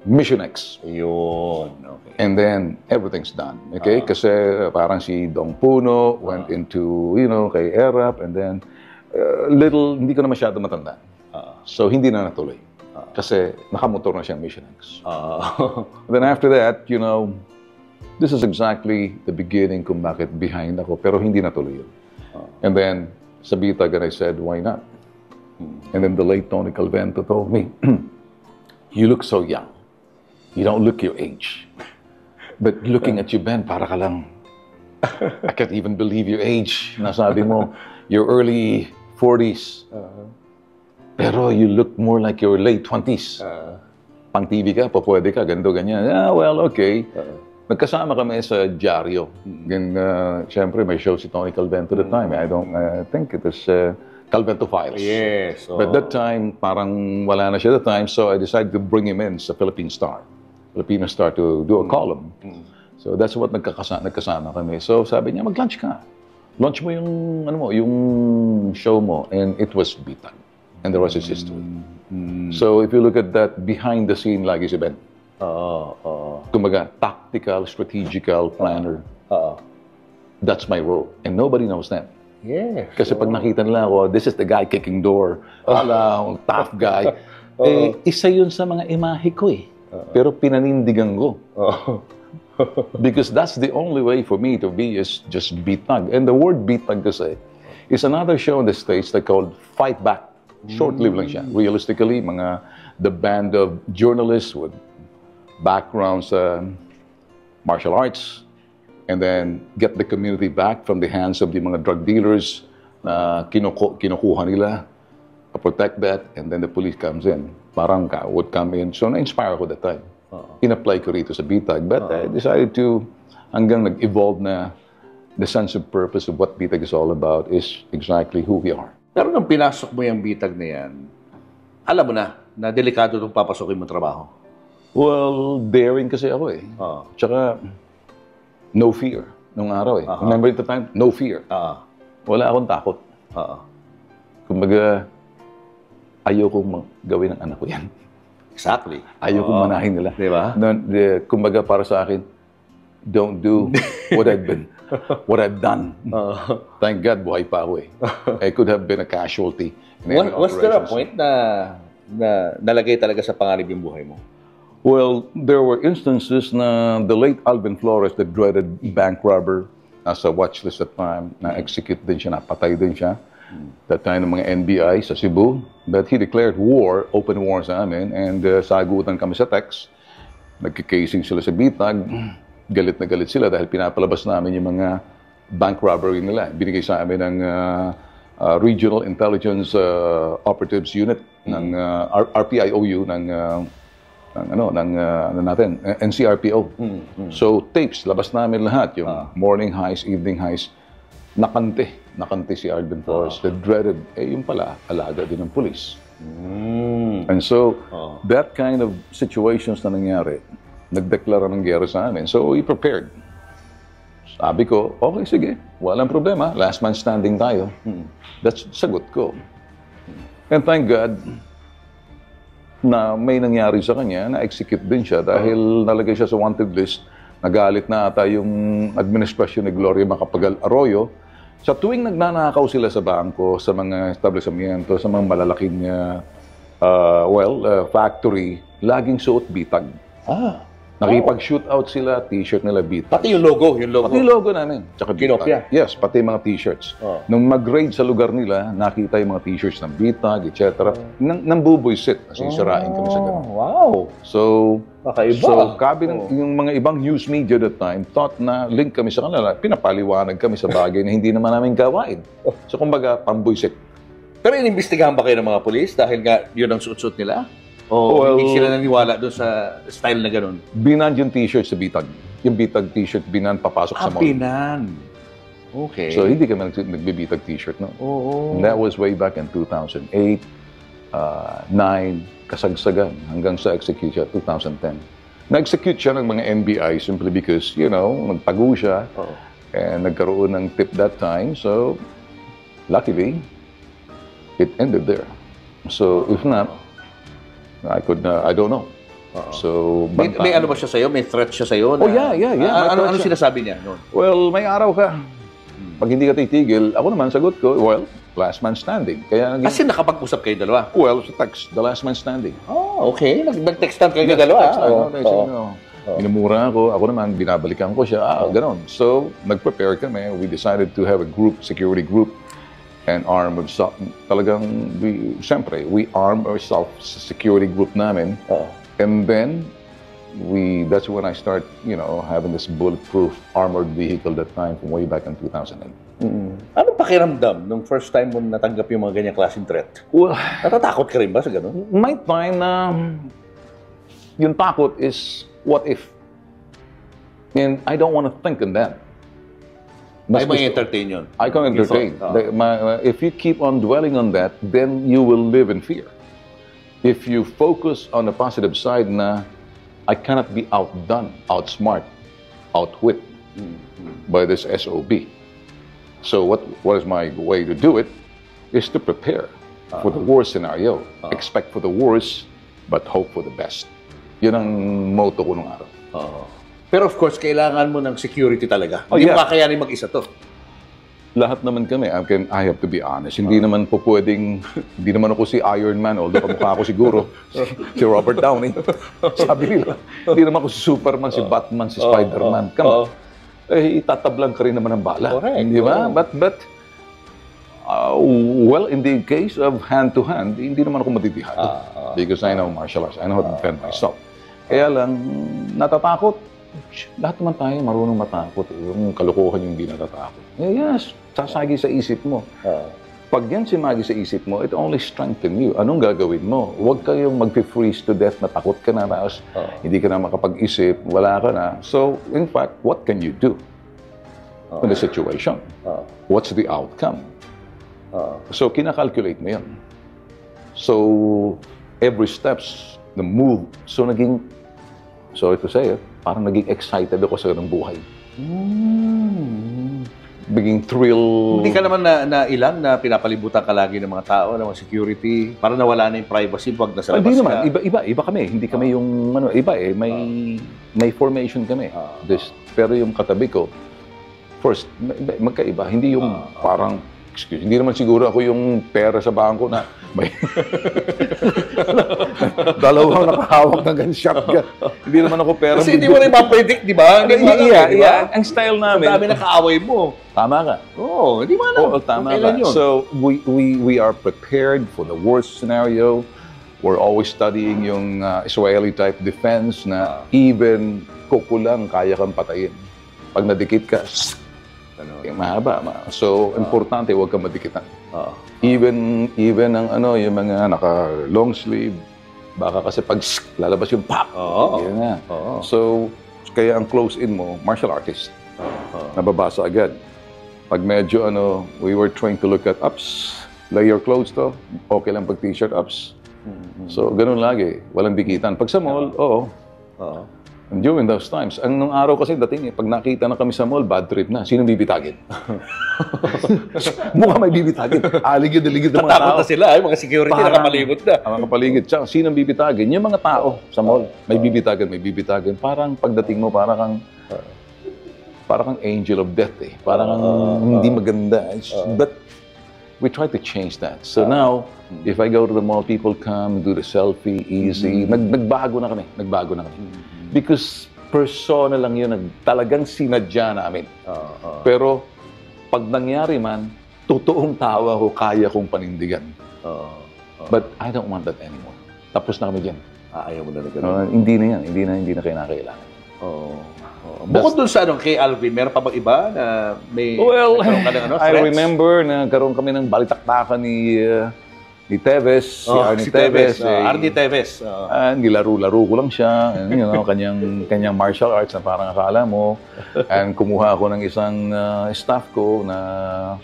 Mission X. Yun. Okay. And then, everything's done. Okay? Kasi parang si Dong Puno went into, kay Erap, and then, hindi ko na masyado matanda. So, hindi na natuloy. Kasi nakamotor na siyang Mission X. Then after that, this is exactly the beginning kung bakit behind ako, pero hindi natuloy yun. And then, sa Bitag, I said, why not? And then the late Tony Calvento told me, you look so young. You don't look your age. But looking at you, Ben, para ka lang, I can't even believe your age. Nasabi mo, your early 40s. Pero you look more like your late 20s. Pang TV ka, pwede ka, ganito, ganyan. Well, okay. Nagkasama kami sa dyaryo. Siyempre, may show si Tony Calvento at the time. I think it was Calvento Files. Yes. But that time, parang wala na siya that time, so I decided to bring him in sa Filipino Star to do a column. So that's what nagkasama kami. So sabi niya, mag-lunch ka. Launch mo yung show mo. And it was Bitag. And the rest is history. So if you look at that, behind the scene lagi si Ben. Kumbaga, tactical, strategical planner. That's my role. And nobody knows that. Yes. Kasi pag nakita nila ako, this is the guy kicking door. Tough guy. Isa yun sa mga imahe ko eh. Pero pinanindigan ko. Because that's the only way for me to be is just Bitag. And the word Bitag kasi is another show in the States that called Fight Back. Short-lived lang siya. Realistically, the band of journalists with backgrounds martial arts, and then get the community back from the hands of the mga drug dealers na kinukuha nila, protect that, and then the police comes in. Parang would come in. So, na-inspire ko that time. In-apply ko rito sa Bitag. But I decided to, hanggang nag-evolve na the sense of purpose of what Bitag is all about is exactly who we are. Pero nung pinasok mo yung Bitag na yan, alam mo na delikado itong papasokin mong trabaho. Well, daring kasi ako eh. Tsaka, no fear nung araw eh. Remember at the time? No fear. Wala akong takot. Kumbaga, ayokong gawin ng anak ko yan. Exactly. Ayokong manahin nila. Di ba? Kumbaga para sa akin, don't do what I've done. Thank God, buhay pa ako eh. I could have been a casualty. Was there a point na nalagay talaga sa panganib yung buhay mo? Well, there were instances na the late Alvin Flores, the dreaded bank robber, nasa watchlist at time, na-execute din siya, napatay din siya. That time ng mga NBI sa Cebu, that he declared war, open war sa amin, and sagutan kami sa text. Nagkikasing sila sa bitag, galit na galit sila dahil pinapalabas namin yung mga bank robbery nila. Binigay sa amin ng Regional Intelligence Operatives Unit ng RPIOU ng NCRPO. So tapes, labas namin lahat yung morning highs, evening highs. Nakante si Alvin Flores, the dreaded, yung pala, alaga din ng police. And so, that kind of situations na nangyari, nagdeklara ng gera sa amin. So, we prepared. Sabi ko, okay, sige, walang problema. Last man standing tayo. That's sagot ko. And thank God na may nangyari sa kanya, na-execute din siya dahil nalagay siya sa wanted list. Nagalit na ata yung administrasyon ni Gloria Macapagal Arroyo. Sa tuwing nagnanakaw sila sa bangko, sa mga establishmento, sa mga malalaking factory, laging suot bitag. Nakipag-shoot out sila, t-shirt nila bitag. Pati yung logo. Pati yung logo namin. Tsaka Kinopya. Yes, pati mga t-shirts. Nung mag-raid sa lugar nila, nakita yung mga t-shirts ng bitag, etc. Nang bubuisit. Kasi sirain kami sa ganun. Wow! So, yung mga ibang news media that time thought na link kami sa kanila. Pinapaliwanag kami sa bagay na hindi naman namin gawain. So, kumbaga, pambuisit. Pero inimbestigahan ba kayo ng mga polis dahil nga yun ang suot-suot nila? O hindi sila naniwala doon sa style na gano'n? Binan yung t-shirt sa bitag. Yung bitag t-shirt, binan papasok sa mall. Binan. Okay. So, hindi kami nagbibitag t-shirt, no? And that was way back in 2008, 2009, kasagsagan, hanggang sa execute siya, 2010. Na-execute siya ng mga NBI simply because, nagtago siya. And nagkaroon ng tip that time. So, luckily, it ended there. So, if not, I don't know. So, may ano ba siya sa'yo? May threat siya sa'yo? Yeah. Ano sinasabi niya noon? Well, may araw ka. Pag hindi ka titigil, ako naman, sagot ko, well, last man standing. Kaya, kasi nakapag-usap kayo dalawa? Well, sa text, the last man standing. Okay. Nag-textan kayo dalawa? Minumura ako naman, binabalikan ko siya, ganon. So, nag-prepare kami. We decided to have a security group, and arm ourselves. Talagang, we arm ourselves sa security group namin. And then, that's when I start, having this bulletproof armored vehicle that time from way back in 2008. Ano pakiramdam nung first time mo natanggap yung mga ganyang klaseng threat? Well, natatakot ka rin ba sa gano'n? May time na yung takot is, what if? And I don't want to think on that. Ay, may entertain yun. I can entertain. If you keep on dwelling on that, then you will live in fear. If you focus on the positive side na, I cannot be outdone, outsmart, outwit by this SOB. So what is my way to do it? Is to prepare for the worst scenario. Expect for the worst, but hope for the best. Yun ang motto ko nung araw. Pero of course, kailangan mo ng security talaga. Hindi mo kakayanin mag-isa to. Lahat naman kami, I have to be honest. Hindi naman po pwedeng, hindi naman ako si Iron Man, although kamukha ako siguro, si Robert Downey. Sabi nila, hindi naman ako si Superman, si Batman, si Spider-Man. Come on. Itatablang ka rin naman ng bala. Correct. Di ba? But in the case of hand-to-hand, hindi naman ako matitihado. Because I know martial arts. I know how to defend myself. Kaya lang, natatakot. Lahat naman tayo marunong matakot. Yung kalokohan yung hindi natatakot. Yes, sasagi sa isip mo. Pag yan simagi sa isip mo, it only strengthen you. Anong gagawin mo? Huwag kayong mag-freeze to death na takot ka na, tapos hindi ka na makapag-isip, wala ka na. So, in fact, what can you do in the situation? What's the outcome? So, kinakalculate mo yan. So, every steps, the move, so naging, sorry to say it, parang naging excited ako sa ganung buhay. biging thrill. Hindi ka naman na ilang na pinapalibutan ka lagi ng mga tao, ng mga security, para nawala na yung privacy pag nasa labas Hindi naman, ka? iba kami. Hindi kami yung, iba eh. May formation kami. Pero yung katabi ko, first, magkaiba. Hindi yung parang, hindi naman siguro ako yung pera sa bangko na may dalawang nakahawak ng gun shotgun. Hindi naman ako pera. Kasi hindi mo rin ma-predict, di ba? Iya. Ang style namin. Ang dami na kaaway mo. Tama ka. Oo, hindi mo alam. Tama Kailan ka. yun? So, we are prepared for the worst scenario. We're always studying yung Israeli-type defense na even kukulang kaya kang patayin. Pag nadikit ka, mahaba. So, importante, huwag kang madikitan. Even ang yung mga naka-long sleeve, baka kasi pag lalabas yung pop. Yan na. So, kaya ang close-in mo, martial artist. Nababasa agad. Pag medyo we were trying to look at ups, lay your clothes to, okay lang pag t-shirt ups. So, ganun lagi. Walang dikitan. Pag sa mall, And during those times, nung araw kasi dating pag nakita na kami sa mall, bad trip na. Sinong bibitagin? Mukha may bibitagin. Aligid ng mga tao. Tatakot na sila, mga security nakapalibot na. Ang nakapaligid. Tsaka, sinong bibitagin? Yung mga tao sa mall. May bibitagin. Parang pagdating mo, parang kang angel of death eh. Parang hindi maganda. But we try to change that. So now, if I go to the mall, people come, do the selfie, easy. Nagbago na kami. Because persona lang yun, talagang sinadya namin. Pero pag nangyari man, totoong tao ako, kaya kong panindigan. But I don't want that anymore. Tapos na kami dyan. Ayaw mo na gano'n. Hindi na yan. Hindi na kailangan. Bukod dun sa kay Alvin, meron pa bang iba na may... Well, I threats? remember na karoon kami ng balitaktakan ni Teves, si Arnie Teves. Arnie Teves. Nilaro-laro ko lang siya. Kanyang martial arts na parang akala mo. And kumuha ako ng isang staff ko na,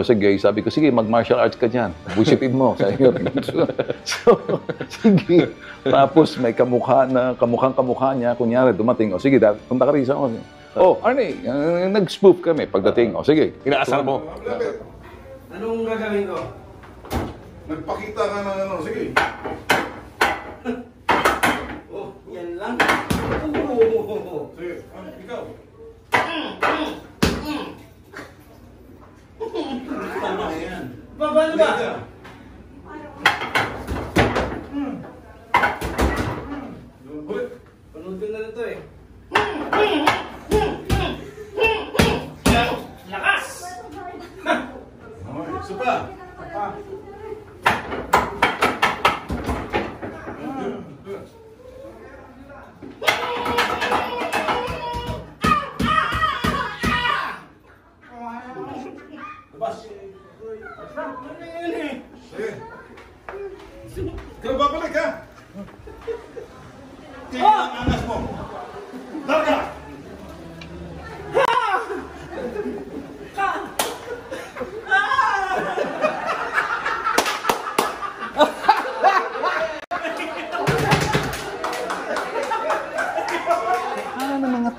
sige, sabi ko, sige, mag-martial arts ka dyan. Busitin mo. So, sige. Tapos may kamukhang-kamukha niya. Kunyari, dumating. Sige, punta ka risa. Arnie, nag-spoof kami. Pagdating, sige. Inaasar mo. Anong gagawin ko? Nagpakita ka ng sige. Yan lang. Sige, ikaw. Tama yan. Paano ba? Panood ko na ito eh. Lakas! Isa pa. Ikaw babalik ha? Tingnan ang angas mo. Larga!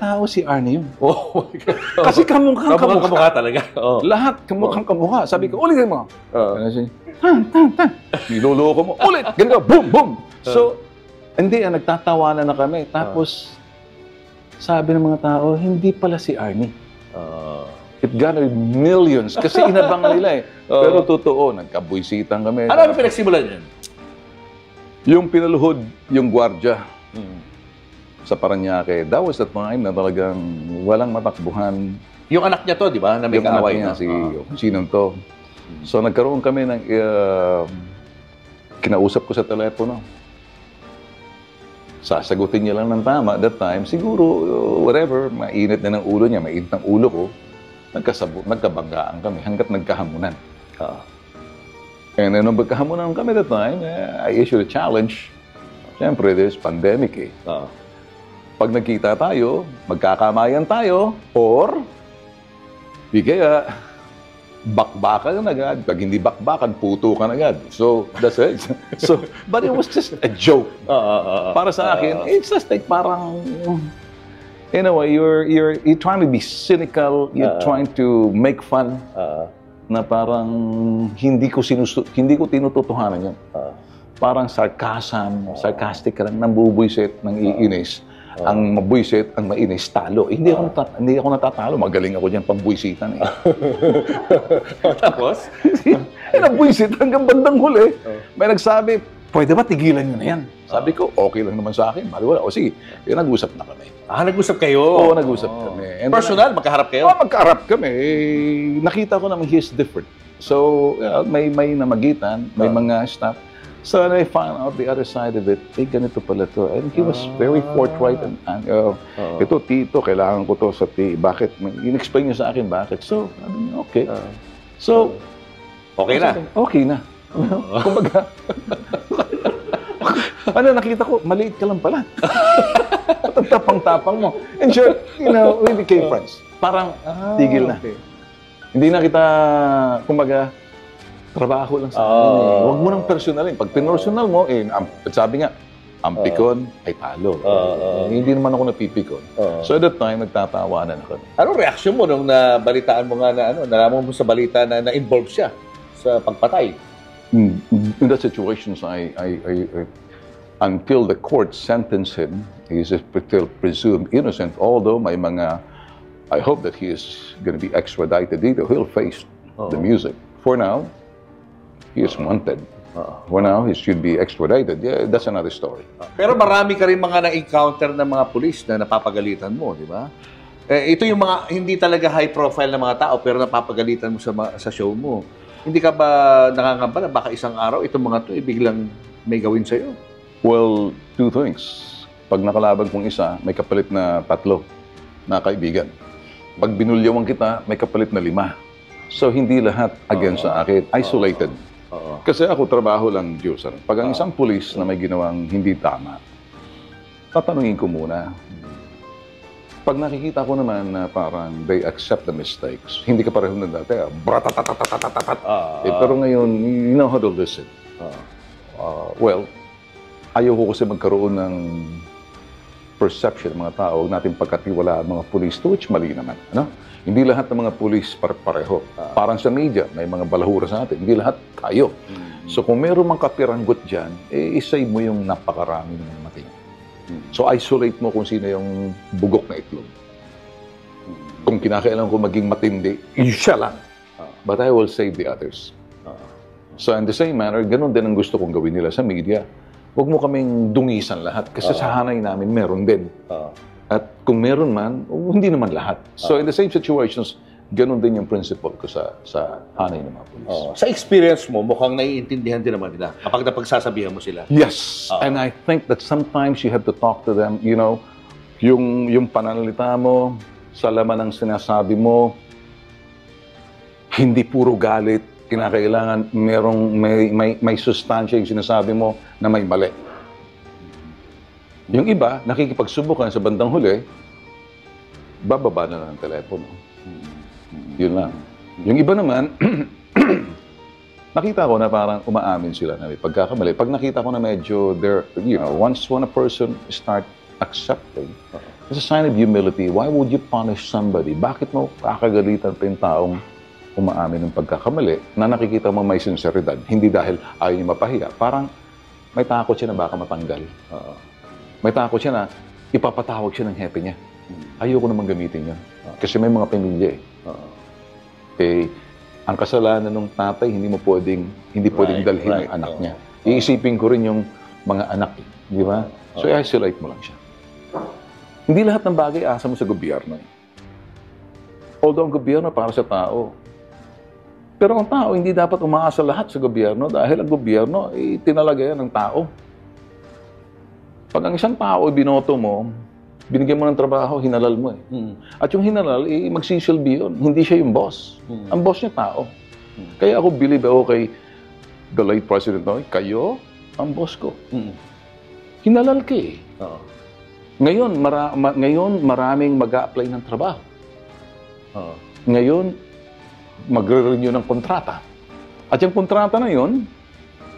Tao si Arnie yun. Oh my God. Kasi kamukhang kamukha talaga. Lahat kamukhang kamukha. Sabi ko, ulitin mo. Niloloko mo. Ulit! Ganito, boom, boom! So, hindi, nagtatawanan na kami. Tapos, sabi ng mga tao, hindi pala si Arnie. It garnered millions kasi inabang nila eh. Pero totoo, nagkabuisitan kami. Ano pinagsimulan yan? Yung pinaluhod, yung gwardya. Sa Parañaque, that was that time na talagang walang matakbuhan. Yung anak niya to, di ba? Na may Yung anak kaaway niya, si sinong to. So nagkaroon kami ng kinausap ko sa telepono. Sasagutin niya lang ng tama that time. Siguro, whatever, mainit na ng ulo niya, mainit ng ulo ko. Nagkabanggaan kami hanggat nagkahamunan. And then, nung nagkahamunan kami that time, I issued a challenge. Siyempre, there's pandemic eh. Pag nagkita tayo, magkakamayan tayo, or di kaya bakbakan agad. Pag hindi bakbakan, puto ka agad. So, that's it. So, but it was just a joke. Para sa akin, it's just like parang in a way, you're trying to be cynical, you're trying to make fun, na parang hindi ko tinututuhanan yun. Parang sarcastic ka lang, nambubuisit, nang iinis. Ang mabuisit, ang mainis, talo. Hindi ako natatalo, magaling ako dyan pambuisitan. Tapos? Nabuisit hanggang bandang huli. May nagsabi, pwede ba tigilan nyo na yan? Sabi ko, okay lang naman sa akin. Maliwala. O sige, nag-usap na kami. Nag-usap kayo? Oo, nag-usap kami. And personal, magkaharap kayo? Oo, magkaharap kami. Nakita ko naman he's different. So, may namagitan, may mga stuff. So, I found out the other side of it, ganito pala to. And he was very forthright. And ito, tito, kailangan ko to sa Bakit? In-explain niya sa akin bakit. So, okay. So, okay na? Okay na. Kumbaga, nakita ko, maliit ka lang pala. At ang tapang-tapang mo. In short, we became friends. Parang tigil na. Okay. Hindi na kita, kumbaga, trabaho lang sa akin. Huwag mo nang personalin. Pag pinersonal mo, sabi nga, ang pikon ay talo. Hindi naman ako napipikon. So at that time, nagtatawanan ako. Anong reaksyon mo nung nabalitaan mo nga na nalaman mo sa balita na na-involve siya sa pagpatay? In that situations, until the court sentenced him, he is still presumed innocent, although may mga, I hope that he is going to be extradited dito. He'll face the music. For now, he is wanted. For now, he should be extradited. Yeah, that's another story. Pero marami ka rin mga na-encounter ng mga pulis na napapagalitan mo, di ba? Ito yung mga hindi talaga high profile na mga tao pero napapagalitan mo sa show mo. Hindi ka ba nakangamba na baka isang araw itong mga to biglang may gawin sa'yo? Well, two things. Pag nakalaban kong isa, may kapalit na 3 na kaibigan. Pag binulyawan kita, may kapalit na 5. So, hindi lahat against sa akin. Isolated. Kasi ako, trabaho lang, Diyos. Pag ang isang pulis na may ginawang hindi tama, tatanungin ko muna. Pag nakikita ko naman na parang they accept the mistakes, hindi ka pareho na dati, pero ngayon, you know how to listen. Well, ayoko kasi magkaroon ng perception ng mga tao, huwag natin pagkatiwalaan mga pulis, to which mali naman. Ano? Hindi lahat ng mga pulis pareho. Parang sa media, may mga balahura sa atin. Hindi lahat tayo. So kung meron mang kapiranggot dyan, isay mo yung napakarami ng mating. So isolate mo kung sino yung bugok na itlog. Kung kinakailangan ko maging matindi, siya lang. But I will save the others. So in the same manner, ganun din ang gusto kong gawin nila sa media. Huwag mo kaming dungisan lahat kasi sa hanay namin meron din. At kung meron man, hindi naman lahat. So in the same situations, ganun din yung principle ko sa hanay ng mga pulis. Sa experience mo, mukhang naiintindihan din naman nila kapag napagsasabihan mo sila. Yes. And I think that sometimes you have to talk to them, yung pananalita mo, sa laman ng sinasabi mo, hindi puro galit, kinakailangan may sustansya yung sinasabi mo na may mali. Yung iba, nakikipagsubukan sa bandang huli, bababa na lang ang telepono. Yun lang. Yung iba naman, nakita ko na parang umaamin sila na may pagkakamali. Pag nakita ko na medyo, once when a person start accepting, it's a sign of humility. Why would you punish somebody? Bakit mo kakagalitan pa yung taong umaamin ng pagkakamali na nakikita mo may sinseridad? Hindi dahil ayaw niya mapahiya. Parang may takot siya na baka matanggal. May takot siya na ipapatawag siya ng hepe niya. Ayoko naman gamitin yun. Kasi may mga pamilya ang kasalanan ng tatay, hindi pwedeng dalhin ang anak niya. Iisipin ko rin yung mga anak. Di ba? So, isolate mo lang siya. Hindi lahat ng bagay asa mo sa gobyerno. Although ang gobyerno para sa tao. Pero ang tao, hindi dapat umaasa lahat sa gobyerno dahil ang gobyerno, tinalaga yan ng tao. Pag ang isang tao binoto mo, binigyan mo ng trabaho, hinalal mo . At yung hinalal, magsisilbi yun. Hindi siya yung boss. Ang boss niya tao. Kaya ako believe kay the late President Noy, kayo, ang boss ko. Hinalal ka . Ngayon, maraming mag-a-apply ng trabaho. Ngayon, magre-renew ng kontrata. At yung kontrata na yun,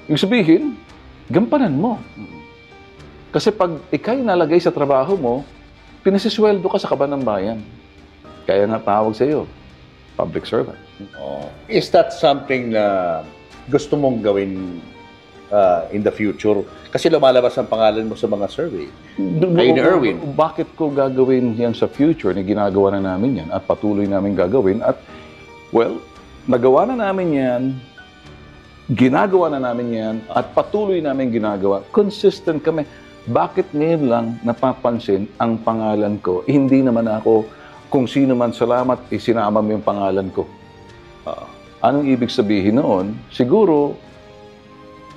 yung sabihin, gampanan mo. Kasi pag ikay nalagay sa trabaho mo, pinasisweldo ka sa kaban ng bayan. Kaya nga tawag sa iyo, public servant. Oh. Is that something na gusto mong gawin in the future? Kasi lumalabas ang pangalan mo sa mga survey. Kayo ni Erwin. Bakit ko gagawin yan sa future? Ginagawa na namin yan at patuloy namin gagawin. At, well, nagawa na namin yan, ginagawa na namin yan, at patuloy namin ginagawa. Consistent kami. Bakit ngayon lang napapansin ang pangalan ko? Hindi naman ako, kung sino man salamat, isinama mo yung pangalan ko. Anong ibig sabihin noon? Siguro,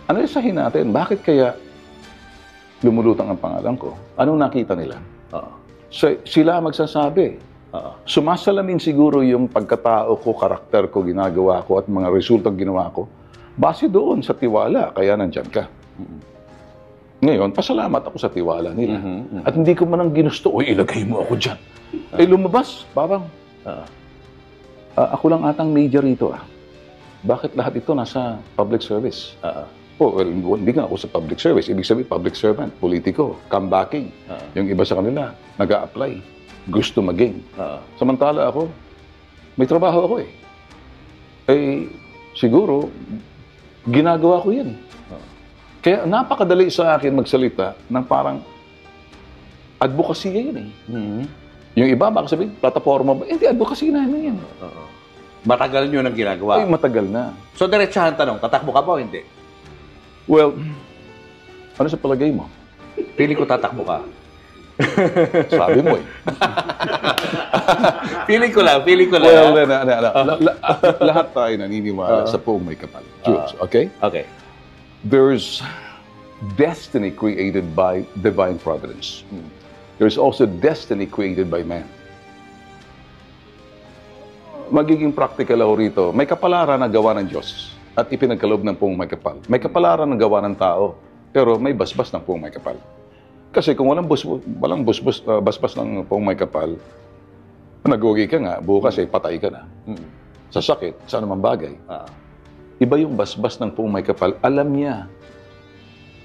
ano isahin natin? Bakit kaya lumulutang ang pangalan ko? Anong nakita nila? Sila magsasabi. Sumasalamin siguro yung pagkatao ko, karakter ko, ginagawa ko, at mga resultang ginawa ko. Base doon sa tiwala, kaya nandyan ka. Ngayon, pasalamat ako sa tiwala nila. At hindi ko man ang ginusto, ilagay mo ako dyan. Lumabas, parang, ako lang atang major rito. Bakit lahat ito nasa public service? Well, hindi nga ako sa public service. Ibig sabihin, public servant, politiko, comebacking. Yung iba sa kanila, nag-a-apply. Gusto maging. Samantala ako, may trabaho ako siguro, ginagawa ko yan. Kaya napakadali sa akin magsalita ng parang advocacy yun Yung iba, baka sabihin, plataforma ba? Hindi, advocacy namin yan. Matagal nyo nang ginagawa? Ay, matagal na. So, diretsahan tanong, tatakbo ka ba o hindi? Well, ano sa palagay mo? Pili ko tatakbo ka. Sabi mo Pili ko lang. Well, lahat tayo naniniwala sa poong may kapal. Jules, okay? Okay. There's destiny created by divine providence. There's also destiny created by man. Magiging practical ako rito. May kapalaran na gawa ng Diyos at ipinagkaloob ng poong may kapal. May kapalaran na gawa ng tao, pero may basbas ng poong may kapal. Kasi kung walang basbas ng poong may kapal, nag-uwi ka nga, bukas patay ka na. Sa sakit, sa anumang bagay. Iba yung basbas ng poong may kapal. Alam niya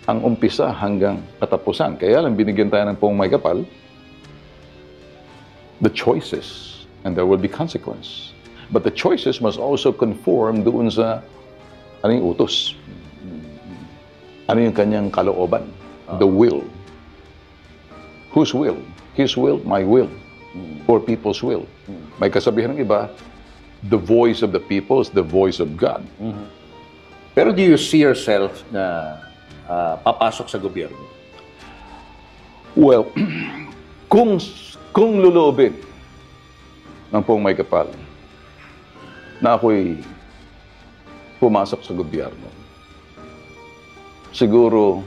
ang umpisa hanggang katapusan. Kaya lang binigyan tayo ng poong may kapal, the choices, and there will be consequence. But the choices must also conform doon sa ano yung utos. Ano yung kanyang kalooban. The will. Whose will? His will, my will. Or people's will. May kasabihan ng iba, the voice of the people is the voice of God. Pero do you see yourself na papasok sa gobyerno? Well, kung luloobin ng poong may kapal na ako'y pumasok sa gobyerno, siguro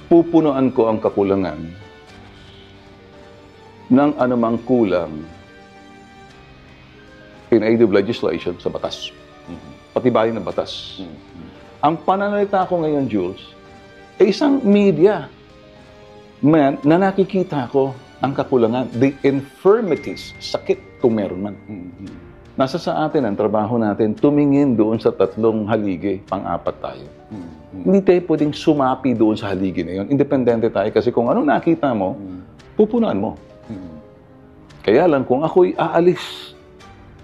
pupunuan ko ang kakulangan ng anumang kulang in aid of legislation sa batas. Patibayin ng batas. Ang pananalita ko ngayon, Jules, ay isang media man na nakikita ko ang kakulangan, the infirmities, sakit kung meron man. Nasa sa atin ang trabaho natin, tumingin doon sa tatlong haligi, pang-apat tayo. Hindi tayo pwedeng sumapi doon sa haligi na yun. Independente tayo kasi kung ano nakita mo, pupunan mo. Kaya lang, kung ako'y aalis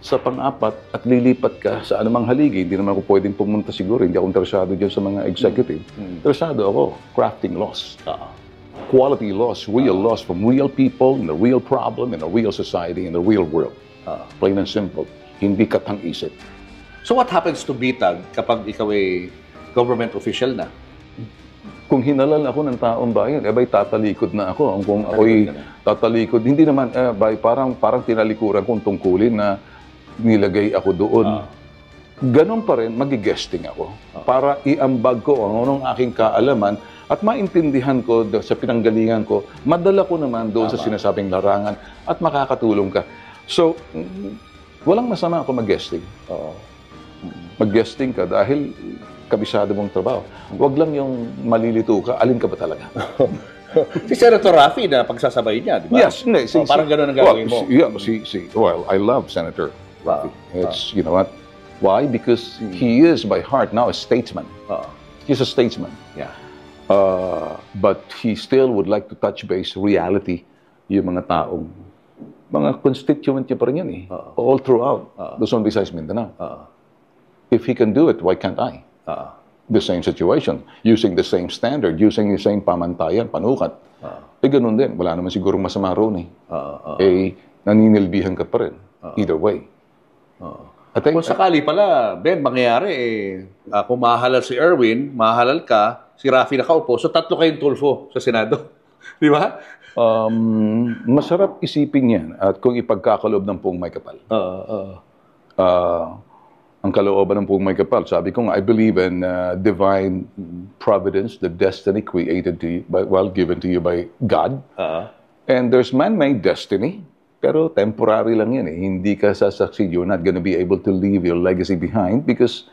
sa pang-apat at lilipat ka sa anumang haligi, hindi naman ako pwedeng pumunta siguro. Hindi ako interesado dyan sa mga executive. Interesado ako, crafting laws. Quality laws, real laws from real people, in a real problem, in a real society, in the real world. Plain and simple. Hindi katang-isip. So what happens to Bitag kapag ikaw ay government official na? Kung hinalal ako ng taong bayan, ba'y tatalikod na ako. Kung ako'y tatalikod, hindi naman, parang tinalikuran kong tungkulin na nilagay ako doon. Ganon pa rin, magigesting ako. Para iambag ko ang anong aking kaalaman at maintindihan ko sa pinanggalingan ko, madala ko naman doon sa sinasabing larangan at makakatulong ka. So, walang masama ako mag-guesting. Mag-guesting ka dahil kabisado mong trabaho. Huwag lang yung malilito ka, alin ka ba talaga? Si Senator Raffy na pagsasabay niya, di ba? Yes. Parang gano'n ang gagawin mo. Well, I love Senator Raffy. It's, you know what? Why? Because he is by heart now a statesman. He's a statesman. Yeah. But he still would like to touch base reality yung mga taong, mga constituent niya pa rin yan eh. All throughout Luzon, Visayas, Mindanao. If he can do it, why can't I? The same situation, using the same standard, using the same pamantayan, panukat. Ganun din. Wala naman sigurong masama roon eh. Naninilbihan ka pa rin. Either way. At Kung sakali pala, Ben, mangyayari kung mahalal si Erwin, mahalal ka, si Rafi nakaupo, so tatlo kayong Tulfo sa Senado. Di ba? Masarap isipin yan at kung ipagkakaloob ng Pong May Kapal. Ang kalooban ng Pong May Kapal, sabi ko nga, I believe in divine providence, the destiny created to you, given to you by God. And there's man-made destiny, pero temporary lang yan eh. Hindi ka sasucceed, you're not gonna be able to leave your legacy behind because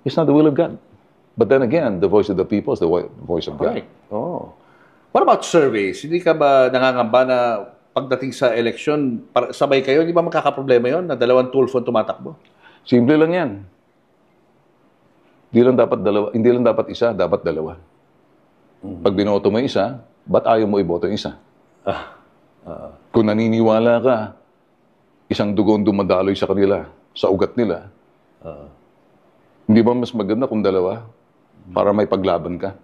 it's not the will of God. But then again, the voice of the people is the voice of God. Right. What about surveys? Hindi ka ba nangangamba na pagdating sa election, sabay kayo, di ba magkakaproblema yon na dalawang Tulfo ang tumatakbo? Simple lang yan. Hindi lang dapat isa, dapat dalawa. Pag binoto mo isa, ba't ayaw mo iboto yung isa? Kung naniniwala ka, isang dugon dumadaloy sa kanila, sa ugat nila, hindi ba mas maganda kung dalawa para may paglaban ka?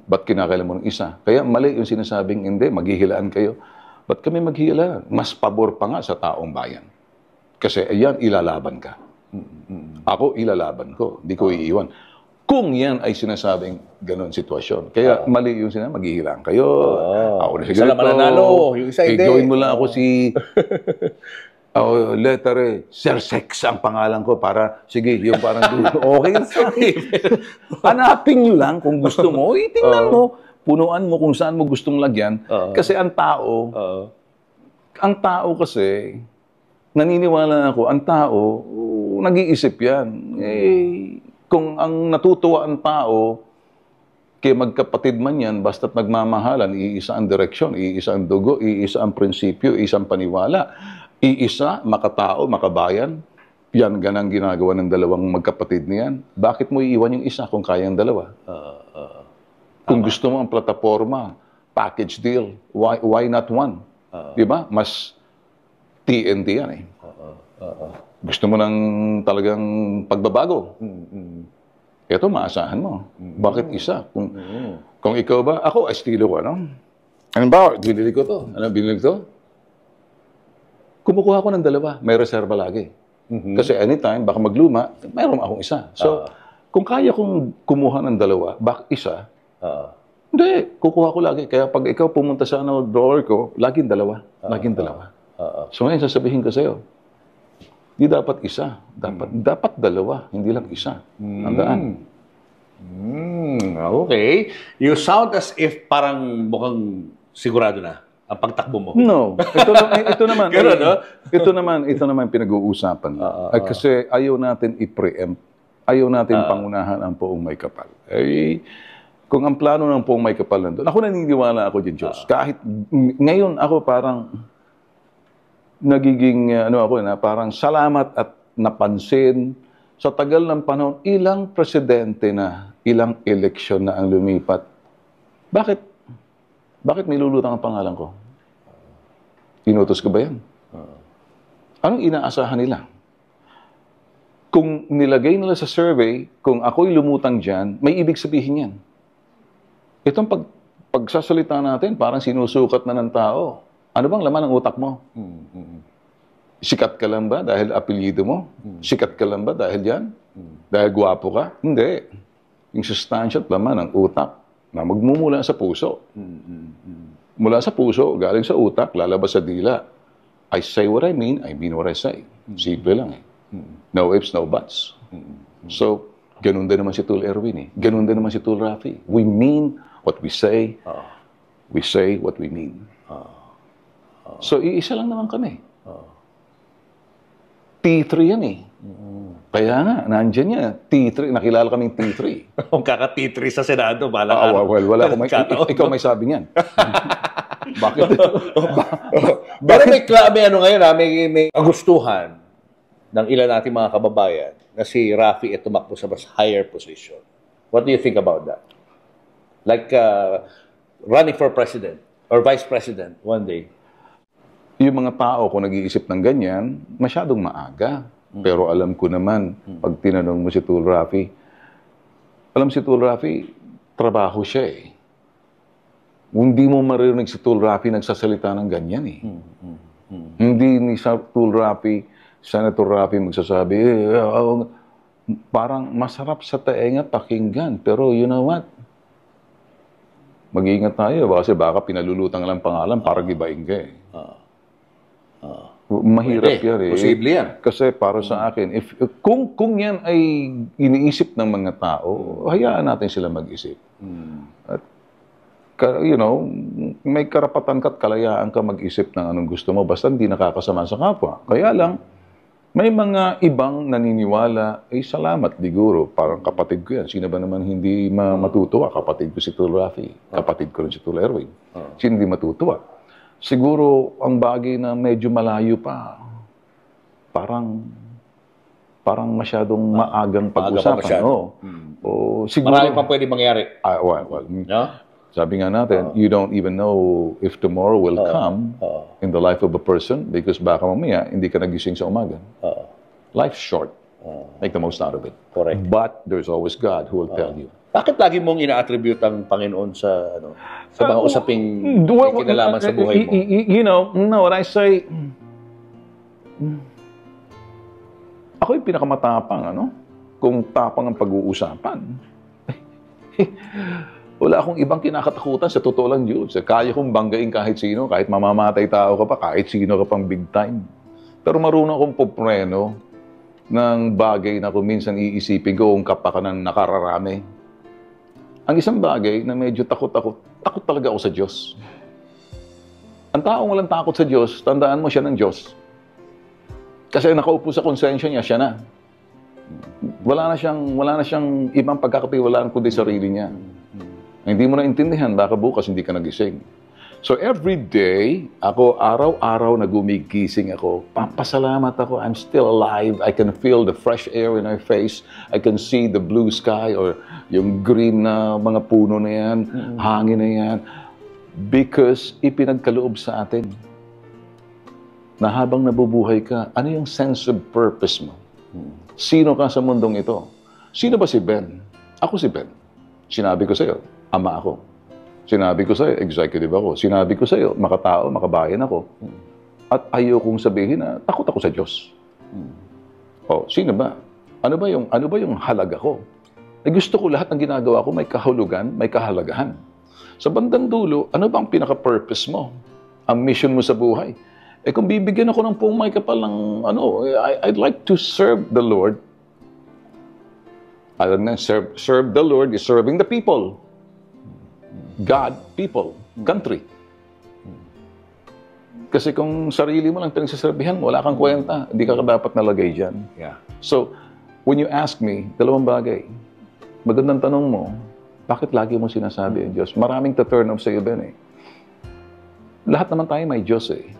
Ba't kinakailan mo ng isa? Kaya mali yung sinasabing, hindi, maghihilaan kayo. Ba't kami maghihilaan? Mas pabor pa nga sa taong bayan. Kasi ayan, ilalaban ka. Ako, ilalaban ko. Hindi ko iiwan. Kung yan ay sinasabing ganon sitwasyon. Kaya mali yung sinabi, maghihilaan kayo. Ako na Isa lang mananalo, yung isa hindi. Gawin mo lang ako si... letter eh. Sir Sex ang pangalan ko para, sige, yung parang okay na hanapin nyo lang kung gusto mo. Tingnan mo, punuan mo kung saan mo gustong lagyan. Kasi ang tao kasi, naniniwala ako, ang tao, nag-iisip yan. Kung ang natutuwa ang tao, kaya magkapatid man yan, basta't nagmamahalan, iisa ang direksyon, iisa ang dugo, iisa ang prinsipyo, iisa ang paniwala, iisa, makatao, makabayan, yan ganang ginagawa ng dalawang magkapatid niyan. Bakit mo iiwan yung isa kung kaya ang dalawa? Kung gusto mo ang plataforma, package deal, why not one? Diba? Mas TNT yan eh. Gusto mo ng talagang pagbabago. Ito, maasahan mo. Bakit isa? Kung ikaw ba, ako, estilo ko, ano? Ano ba? Binili ko to. Ano binili ko to? Kumukuha ko ng dalawa. May reserva lagi. Kasi anytime, baka magluma, mayroon akong isa. So, kung kaya kong kumuha ng dalawa, bakit isa? Hindi, kukuha ko lagi. Kaya pag ikaw pumunta sa drawer ko, laging dalawa. Laging dalawa. So ngayon, sasabihin ko sa'yo, di dapat isa. Dapat dalawa, hindi lang isa. Tandaan. Okay. You sound as if parang mukhang sigurado na ang pagtakbo mo. No. Ito naman pinag-uusapan. Kasi ayaw natin i-preempt. Ayaw natin pangunahan ang Poong May Kapal. Kung ang plano ng Poong May Kapal nandun, ako naniniwala ako dyan, Diyos. Kahit ngayon ako parang nagiging, parang salamat at napansin sa tagal ng panahon, ilang presidente na, ilang eleksyon na ang lumipat. Bakit may lulutang ang pangalan ko? Inutos ko ba yan? Anong inaasahan nila? Kung nilagay nila sa survey, kung ako'y lumutang dyan, may ibig sabihin yan. Itong pagsasalita natin, parang sinusukat na ng tao. Ano bang laman ng utak mo? Sikat ka lang ba dahil apelyido mo? Sikat ka lang ba dahil yan? Dahil gwapo ka? Hindi. Yung sustansya at laman ng utak na magmumula sa puso. Mula sa puso, galing sa utak, lalabas sa dila. I say what I mean what I say. Simple lang eh. No ifs, no buts. So, ganun din naman si Tul Erwin eh. Ganun din naman si Tul Rafi. We mean what we say. We say what we mean. So, iisa lang naman kami. T3 yan eh. Kaya nga, nandyan yan. T3, nakilala kaming T3. Kung kaka-T3 sa Senado, balang araw. Well, wala akong ikaw may sabi niyan. Bakit? Pero may kagustuhan ng ilan nating mga kababayan na si Rafi ay tumakbo sa mas higher position. What do you think about that? Like running for president or vice president one day. Yung mga tao kung nag-iisip ng ganyan, masyadong maaga. Pero alam ko naman, pag tinanong mo si Tul Rafi, alam si Tul Rafi, trabaho siya eh. Hindi mo maririnig si Tul Rafi nagsasalita ng ganyan eh. Hindi ni Tul Rafi, Senator Rafi magsasabi, parang masarap sa taenga pakinggan. Pero you know what? Mag-iingat tayo kasi baka pinalulutang lang pangalan para gibain ka eh. Mahirap yan eh. Posible yan. Kasi para sa akin, kung yan ay iniisip ng mga tao, hayaan natin sila mag-isip. At, you know, may karapatan ka at kalayaan ka mag-isip ng anong gusto mo basta hindi nakakasama sa kapwa. Kaya lang, may mga ibang naniniwala, salamat, diguro. Parang kapatid ko yan. Sino ba naman hindi matutuwa? Kapatid ko si Tul Rafi. Kapatid ko rin si Tul Erwin. Sino hindi matutuwa? Siguro, ang bagay na medyo malayo pa, parang masyadong maagang pag-usapan. O, siguro, Marami pa pwede mangyari. No? Sabi nga natin, you don't even know if tomorrow will come in the life of a person because baka mamaya hindi ka nagising sa umaga. Life's short. Make the most out of it. Correct. But there's always God who will tell you. Bakit lagi mong ina-attribute ang Panginoon sa mga usaping may kinalaman sa buhay mo? You know, when I say, ako yung pinakamatapang, kung tapang ang pag-uusapan. Wala akong ibang kinakatakutan sa totoo lang, Diyos. Kaya kong banggain kahit sino, kahit mamamatay tao ka pa, kahit sino ka pang big time. Pero marunong akong pupreno ng bagay na kung minsan iisipin ko kung kapa ka ng nakararami. Ang isang bagay na medyo takot talaga ako sa Diyos. Ang taong walang takot sa Diyos, tandaan mo siya ng Diyos. Kasi nakaupo sa konsensya niya, siya na. Wala na siyang ibang pagkakatiwalaan kundi sarili niya. Hindi mo na intindihan, baka bukas hindi ka nagising. So every day, ako araw-araw na gumigising ako, papasalamat ako, I'm still alive, I can feel the fresh air in our face, I can see the blue sky or yung green na mga puno na yan, hangin na yan, because ipinagkaloob sa atin na habang nabubuhay ka, ano yung sense of purpose mo? Sino ka sa mundong ito? Sino ba si Ben? Ako si Ben. Sinabi ko sa'yo, ama ako. Sinabi ko sa'yo, executive ako. Sinabi ko sa'yo, makatao, makabayan ako. At ayaw kong sabihin na takot ako sa Diyos. Sino ba? Ano ba yung halaga ko? Gusto ko lahat ng ginagawa ko may kahulugan, may kahalagahan. Sa bandang dulo, ano ba ang pinaka-purpose mo? Ang mission mo sa buhay? Kung bibigyan ako ng pumay kapal ng I'd like to serve the Lord. Alam na, serve the Lord is serving the people. God, people, country. Kasi kung sarili mo lang pinagsasabihan mo, wala kang kwenta, hindi ka dapat nalagay dyan. Yeah. So, when you ask me, dalawang bagay. Magandang tanong mo, bakit lagi mo sinasabi ang Diyos? Maraming ta-turn off sa iyo, Ben eh. Lahat naman tayo may Diyos eh.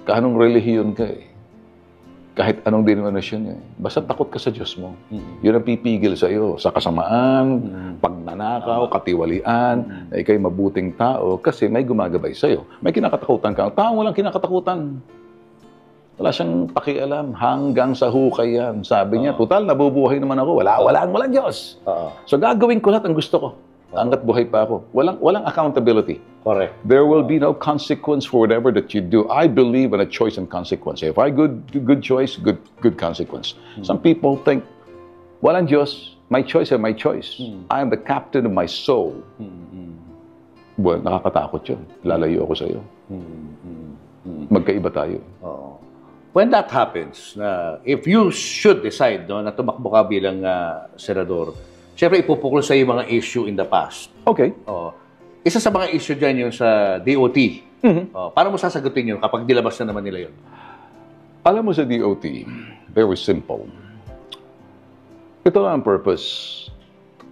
Kaanong relihiyon ka eh. Kahit anong denominasyon eh. Basta takot ka sa Diyos mo. Yun ang pipigil sa iyo. Sa kasamaan, pagnanakaw, katiwalian, na ikaw'y mabuting tao kasi may gumagabay sa iyo. May kinakatakutan ka. Tao walang kinakatakutan. Wala siyang pakialam hanggang sa hukay yan. Sabi niya, total, nabubuhay naman ako. Walang Diyos. So gagawin ko lahat ang gusto ko. Hanggat buhay pa ako. Walang accountability. Correct. There will be no consequence for whatever that you do. I believe in a choice and consequence. If I good choice, good consequence. Some people think, walang Diyos, my choice is my choice. I am the captain of my soul. Well, nakakatakot yun. Lalayo ako sa iyo. Magkaiba tayo. When that happens, if you should decide na tumakbo ka bilang senador, siyempre ipupukol sa iyo mga issue in the past. Okay. Isa sa mga issue dyan yung sa DOT. Paano mo sasagutin yun kapag dilabas na naman nila yun? Alam mo sa DOT, very simple. Ito lang ang purpose.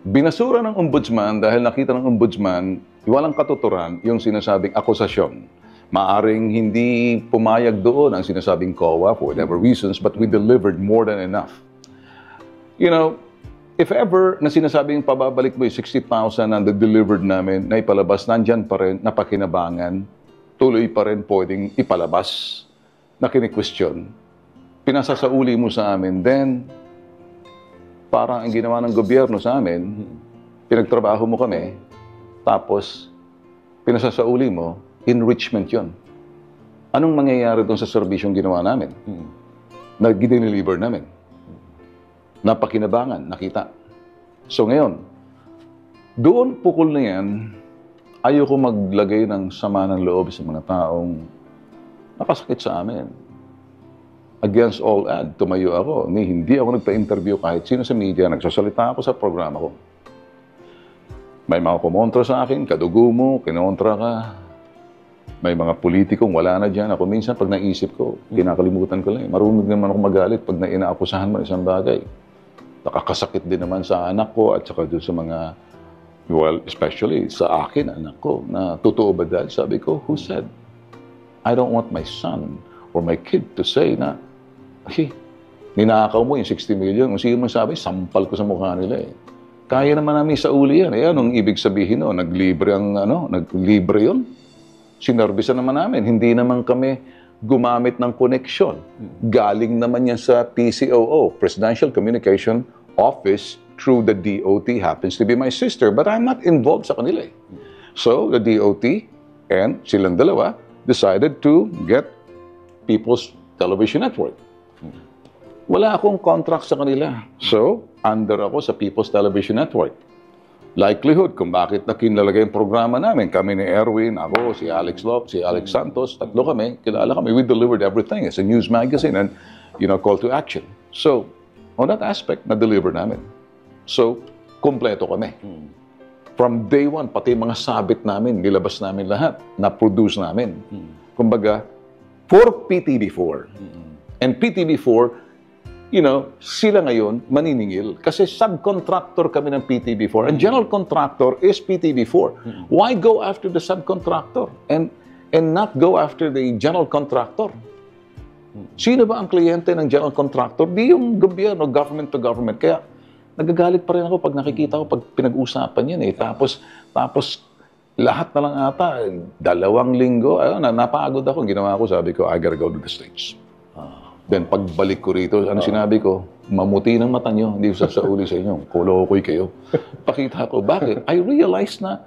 Binasura ng ombudsman dahil nakita ng ombudsman, walang katuturan yung sinasabing akusasyon. Maaring hindi pumayag doon ang sinasabing COA for whatever reasons, but we delivered more than enough. You know, if ever na sinasabing pababalik mo yung 60,000 na delivered namin na ipalabas, nandyan pa rin, napakinabangan, tuloy pa rin pwedeng ipalabas na kini-question. Pinasasauli mo sa amin, then parang ang ginawa ng gobyerno sa amin, pinagtrabaho mo kami, tapos pinasasauli mo, enrichment yon. Anong mangyayari doon sa serbisyong ginawa namin? Na gidiniliver namin? Napakinabangan, nakita. So ngayon, doon pukol na yan, ayoko maglagay ng sama ng loob sa mga taong nakasakit sa amin. Against all odds, tumayo ako. Hindi ako nagpa-interview kahit sino sa media, nagsasalita ako sa programa ko. May mga kumontra sa akin, kadugo mo, kinontra ka. May mga politikong wala na dyan. Ako minsan, pag naisip ko, kinakalimutan ko lang. Marunong naman ako magalit pag inaakusahan mo isang bagay. Nakakasakit din naman sa anak ko at saka doon sa mga, well, especially sa akin, anak ko, na totoo ba dahil? Sabi ko, who said? I don't want my son or my kid to say na, hey, ninakaw mo yung 60 million. Kung sino man sabi, sampal ko sa mukha nila eh. Kaya naman namin sa uli yan. Eh, anong ibig sabihin no? Naglibre yun? Sinerbisan naman namin. Hindi naman kami gumamit ng koneksyon. Galing naman yan sa PCOO, Presidential Communication Office, through the DOT. Happens to be my sister, but I'm not involved sa kanila eh. So, the DOT and silang dalawa decided to get People's Television Network. Wala akong contract sa kanila. So, under ako sa People's Television Network. Likelihood kung bakit na kinlalagay yung programa namin. Kami ni Erwin, ako, si Alex Lop, si Alex Santos, tatlo kami, kilala kami. We delivered everything. It's a news magazine and, call to action. So, on that aspect, na-deliver namin. So, kompleto kami. From day one, pati mga sabit namin, nilabas namin lahat, na-produce namin. Kumbaga, for PTV4. And PTV4, sila ngayon maniningil kasi subcontractor kami ng PTV4 and general contractor is PTV4. Why go after the subcontractor and not go after the general contractor? Sino ba ang kliyente ng general contractor? Di yung gobyerno, government to government. Kaya nagagalit pa rin ako pag nakikita ko, pag pinag-usapan yan eh. Tapos lahat na lang ata, 2 linggo, napagod ako. Ginawa ko, sabi ko, I gotta go to the States. Then pagbalik ko rito, sinabi ko? Mamuti ng mata nyo, hindi ko sasauli sa inyo. Kulokoy kayo. Pakita ko, bakit? I realized na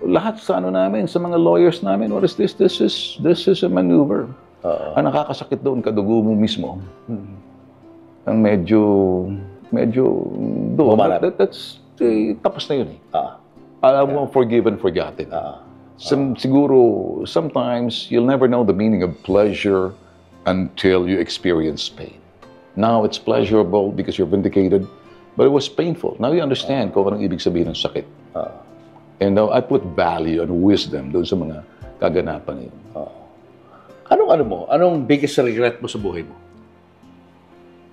lahat sa namin, sa mga lawyers namin, what is this? This is a maneuver. Ang nakakasakit doon, kadugo mo mismo. Ang medyo doon. That's tapos na yun eh. Alam mo, forgive and forgotten. Siguro, sometimes, you'll never know the meaning of pleasure until you experience pain. Now, it's pleasurable because you're vindicated, but it was painful. Now you understand kung anong ibig sabihin ng sakit. And now, I put value and wisdom doon sa mga kaganapan niyo. Anong biggest regret mo sa buhay mo?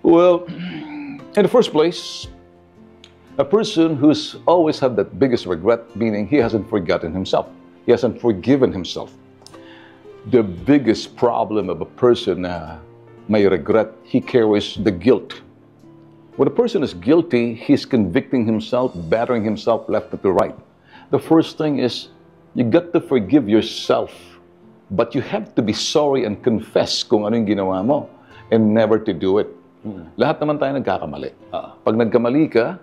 Well, in the first place, a person who's always had that biggest regret, meaning he hasn't forgotten himself. He hasn't forgiven himself. The biggest problem of a person na may regret, he carries the guilt. When a person is guilty, he's convicting himself, battering himself left to right. The first thing is, you got to forgive yourself, but you have to be sorry and confess kung ano yung ginawa mo and never to do it. Lahat naman tayo nagkakamali. Pag nagkamali ka,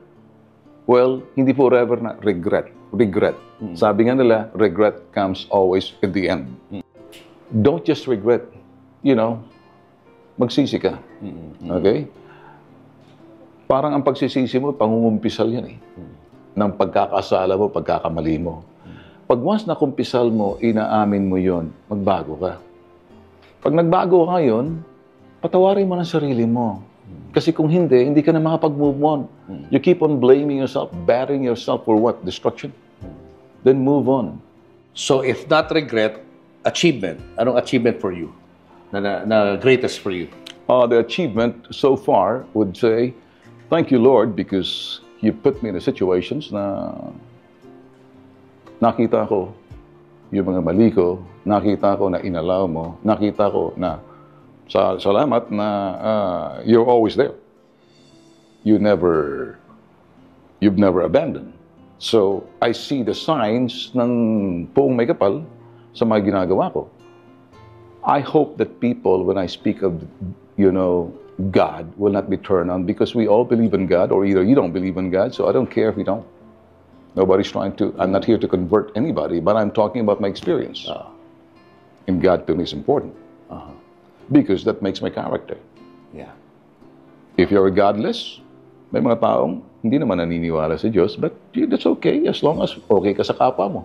well, hindi forever na regret. Sabi nga nila, regret comes always at the end. Don't just regret, magsisi ka. Okay? Parang ang pagsisisi mo, pangungumpisal yan eh. Ng pagkakasala mo, pagkakamali mo. Pag once na kumpisal mo, inaamin mo yon, magbago ka. Pag nagbago ka ngayon, patawarin mo ng sarili mo. Kasi kung hindi ka na makapag-move on. You keep on blaming yourself, battering yourself for what? Destruction. Then move on. So, if not regret, achievement. Anong achievement for you? Na greatest for you? The achievement so far would say, thank you, Lord, because you put me in the situations na nakita ko yung mga mali ko, nakita ko na inalaw mo, nakita ko na salamat na you're always there. You've never abandoned. So, I see the signs ng poong may kapal sa mga ginagawa ko. I hope that people, when I speak of, God, will not be turned on because we all believe in God, or either you don't believe in God, so I don't care if you don't. Nobody's trying to, I'm not here to convert anybody, but I'm talking about my experience. And God to me is important. Because that makes my character. Yeah. If you're godless, may mga taong hindi naman naniniwala sa Diyos, but that's okay as long as okay ka sa kapwa mo.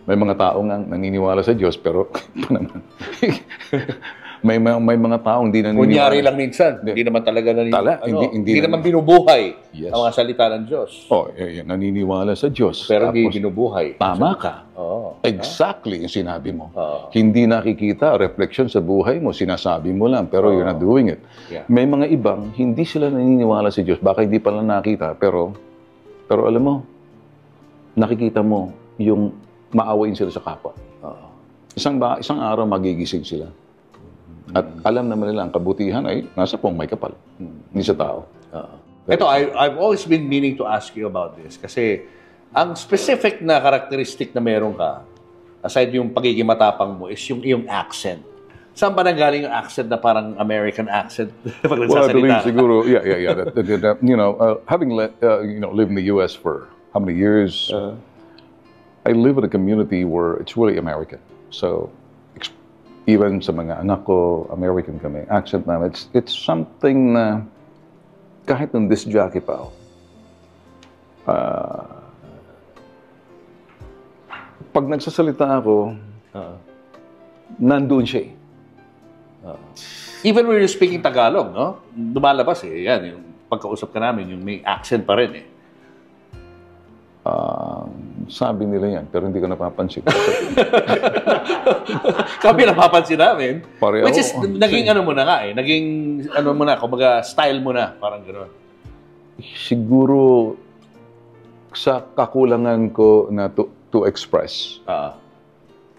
May mga taong naniniwala sa Diyos, pero may mga taong hindi naniniwala. Kunyari lang minsan, hindi naman talaga Tala, hindi naman binubuhay Yes. ang mga salita ng Diyos. Naniniwala sa Diyos. Pero hindi Tapos, binubuhay. tama ka. Oo. Exactly yung sinabi mo. Oo. Hindi nakikita, reflection sa buhay mo, sinasabi mo lang, pero you're not doing it. Yeah. May mga ibang, hindi sila naniniwala sa Diyos, baka hindi pala nakita, pero alam mo, nakikita mo yung maawain sila sa kapwa. Isang araw magigising sila. At alam naman nila, ang kabutihan ay nasa pong may kapal. Hindi sa tao. Ito, I've always been meaning to ask you about this kasi ang specific na karakteristik na meron ka, aside yung pagiging matapang mo, is yung iyong accent. Saan ba nanggaling yung accent na parang American accent? Pag Well, I believe nagsasalita? siguro, having lived in the U.S. for how many years, I live in a community where it's really American. So, even sa mga anak ko, American kami, accent namin, it's something na kahit nung disc jockey pa ako, pag nagsasalita ako, nandun siya eh. Even when you're speaking Tagalog, no? Lumalabas eh. Yan, yung pagkausap ka namin, yung may accent pa rin eh. Sabi nila yan, pero hindi ko napapansin. Kami napapansin namin. Pareho. Which is, naging ano mo na nga eh. Naging ano mo na, kumbaga style mo na. Parang gano'n. Siguro sa kakulangan ko na to express,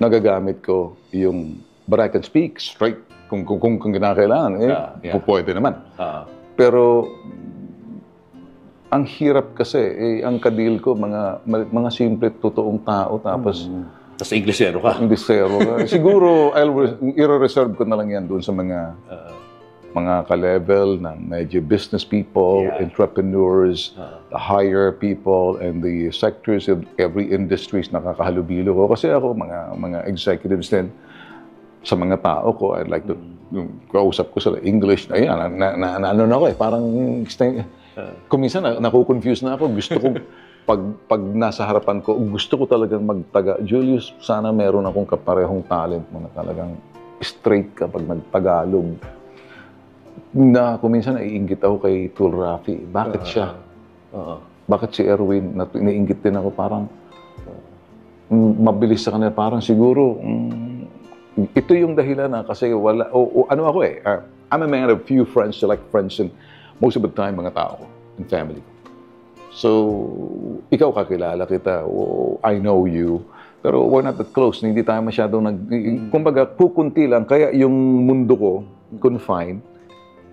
nagagamit ko yung, but I can speak straight kung kinakailangan. Pwede naman. Pero ang hirap kasi, ang kadil ko, mga simple, totoong tao, tapos Tapos Inglesero ka. Inglesero ka. Siguro, i-reserve ko na lang yan doon sa mga ka-level ng medyo business people, entrepreneurs, the higher people, and the sectors of every industries na kakahalubilo ko. Kasi ako, mga executives din, sa mga tao ko, I'd like to, kausap ko sila English, ayan, ano na ako eh, parang, kung minsan, naku-confuse na ako, gusto ko, pag nasa harapan ko, gusto ko talagang magtaga. Julius, sana meron akong kaparehong talent mo na talagang straight ka pag nagtagalog. Na kung minsan naiinggit ako kay Tul Rafi. Bakit siya? Bakit si Erwin? Naiinggit din ako parang mabilis sa kanila. Parang siguro, ito yung dahilan na kasi wala, ano ako eh. I'm a man of few friends, select friends, and most of the time mga tao ko and family ko. So, ikaw kakilala kita, I know you, pero we're not that close, hindi tayo masyadong kumbaga, kukunti lang, kaya yung mundo ko, confined,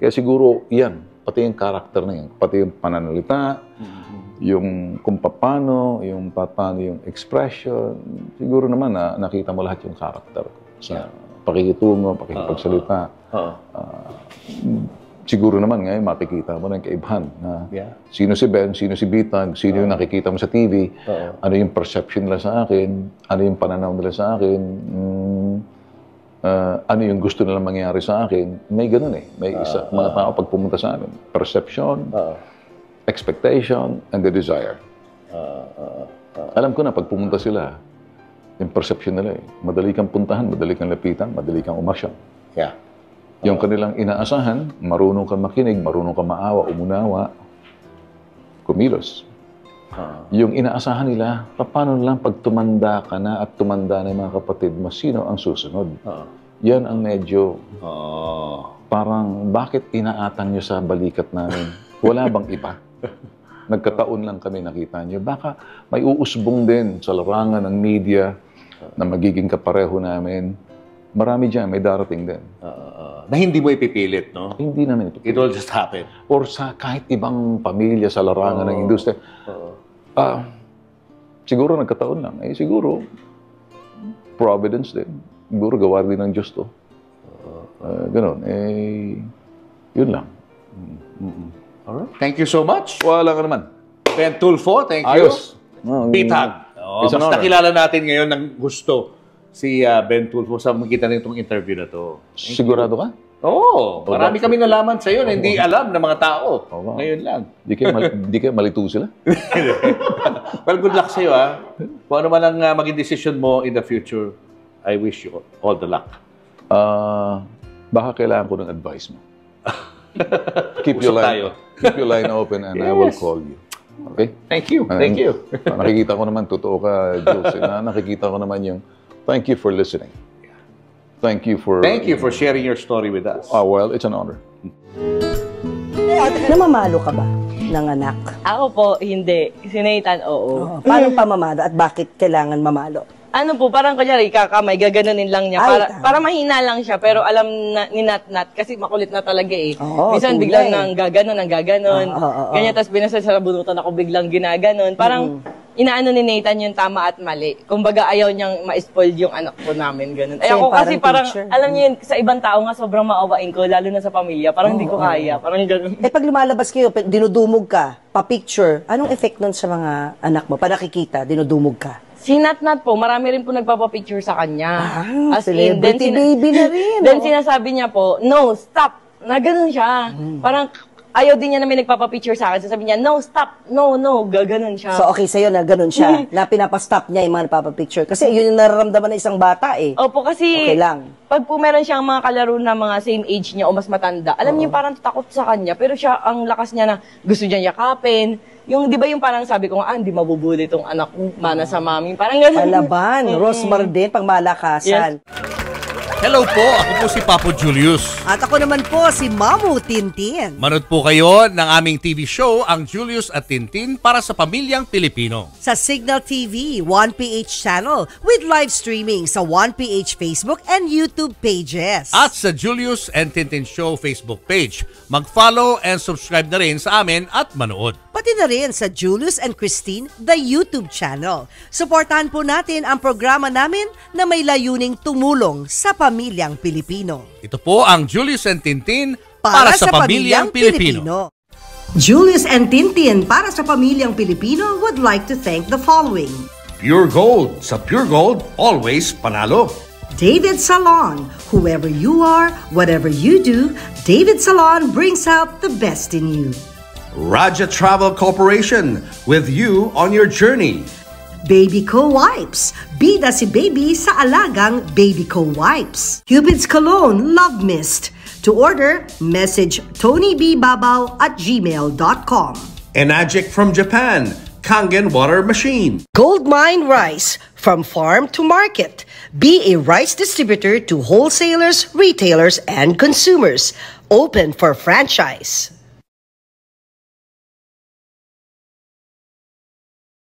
kaya siguro, yan, pati yung character na yan, pati yung pananalita, yung kung paano yung expression, siguro naman na nakita mo lahat yung character ko sa pakikitungo, pakikipagsalita. Siguro naman ngayon makikita mo ng kaibahan na sino si Ben, sino si Bitag, sino yung nakikita mo sa TV, ano yung perception nila sa akin, ano yung pananaw nila sa akin, ano yung gusto nila mangyari sa akin. May ganun eh. May mga tao pag pumunta sa amin. Perception, expectation, and the desire. Alam ko na pag pumunta sila, yung perception nila eh. Madali kang puntahan, madali kang lapitan, madali kang umasyon. Yung kanilang inaasahan, marunong kang makinig, marunong kang maawa, umunawa, kumilos. Yung inaasahan nila, paano lang pag tumanda ka na at tumanda na yung mga kapatid mo, sino ang susunod? Yan ang medyo, parang bakit inaatang nyo sa balikat namin? Wala bang iba? Nagkataon lang kami nakita nyo. Baka may uusbong din sa larangan ng media na magiging kapareho namin. Marami dyan, may darating din. Na hindi mo ipipilit, no? Hindi namin ipipilit. It will just happen. Or sa kahit ibang pamilya sa larangan ng industriya. Siguro nagkataon lang. Siguro, providence din. siguro gawa rin ng Diyos to. Ganon, yun lang. Alright. Thank you so much. Wala ka naman. Ben Tulfo, thank you. Ayos. Bitag. It's an Mas honor. nakilala natin ngayon ng gusto si Ben Tulfo sa makita nitong interview na to. Sigurado ka? Oo. Marami kami nalaman sa iyo na hindi alam ng mga tao. Oo. Ngayon lang. Di kayo malito sila? Well, good luck sa iyo, ha. Kung ano man ang maging decision mo in the future, I wish you all the luck. Baka kailangan ko ng advice mo. Keep your Usap line, tayo. keep your line open and I will call you. Okay? Thank you. Thank you. Nakikita ko naman, totoo ka, Jules. Nakikita ko naman yung, thank you for listening. Thank you for sharing your story with us. Oh, well, it's an honor. Namamalo ka ba ng anak? Ako po, hindi. Si Nathan, oo. Paano pamamalo at bakit kailangan mamalo? Ano po, parang kunyari, kakamay, gaganunin lang niya. Ay, Para mahina lang siya, pero alam na, ni Nat, kasi makulit na talaga eh. Oo, Minsan tulay. biglang nang gaganon. Oo. Ganyan, tapos binasa sa bunutan ako biglang ginaganon. Parang inaano ni Nathan yung tama at mali. Kumbaga ayaw niyang ma-spoil yung anak ko namin, ganun. Ay Siya ako yung kasi parang parang, teacher. alam niyo yun, sa ibang tao nga sobrang maawain ko, lalo na sa pamilya. Parang hindi ko kaya, parang ganun. Eh pag lumalabas kayo, dinudumog ka, pa-picture, anong effect nun sa mga anak mo? Pa nakikita, dinudumog ka? Si Nat po, marami rin po nagpapapicture sa kanya. Celebrity baby na rin. Then sinasabi niya po, no, stop. Na ganun siya. Parang ayaw din niya na may nagpapapicture sa akin. Sasabi niya, no, stop. No, gaganon siya. So okay sa'yo na ganun siya, na pinapastop niya yung mga napapapicture. Kasi yun yung nararamdaman ng isang bata eh. Opo, kasi Okay lang. pag po meron siyang mga kalaro na mga same age niya o mas matanda, alam niyo parang takot sa kanya, pero siya, ang lakas niya na gusto niya yakapin. Yung, di ba yung parang sabi ko nga, hindi mabubuli itong anak ko, mana sa mami. Parang gano'n. Palaban, Rosmar din, pang malakasan. Hello po, ako po si Papo Julius. At ako naman po, si Mamu Tintin. Manood po kayo ng aming TV show, ang Julius at Tintin para sa pamilyang Pilipino. Sa Signal TV, 1PH channel with live streaming sa 1PH Facebook and YouTube pages. At sa Julius and Tintin Show Facebook page. Mag-follow and subscribe na rin sa amin at manood. Pati na rin sa Julius and Christine, the YouTube channel. Suportahan po natin ang programa namin na may layuning tumulong sa pamilyang Pilipino. Ito po ang Julius and Tintin para sa pamilyang Pilipino. Julius and Tintin para sa pamilyang Pilipino would like to thank the following. Pure Gold. Sa Pure Gold, always panalo. David Salon. Whoever you are, whatever you do, David Salon brings out the best in you. Raja Travel Corporation. With you on your journey. Baby Co Wipes. Bida si baby sa alagang Baby Co Wipes. Cupid's Cologne Love Mist. To order, message tonybbabaw@gmail.com. Enagic from Japan. Kangen Water Machine. Goldmine Rice. From farm to market. Be a rice distributor to wholesalers, retailers, and consumers. Open for franchise.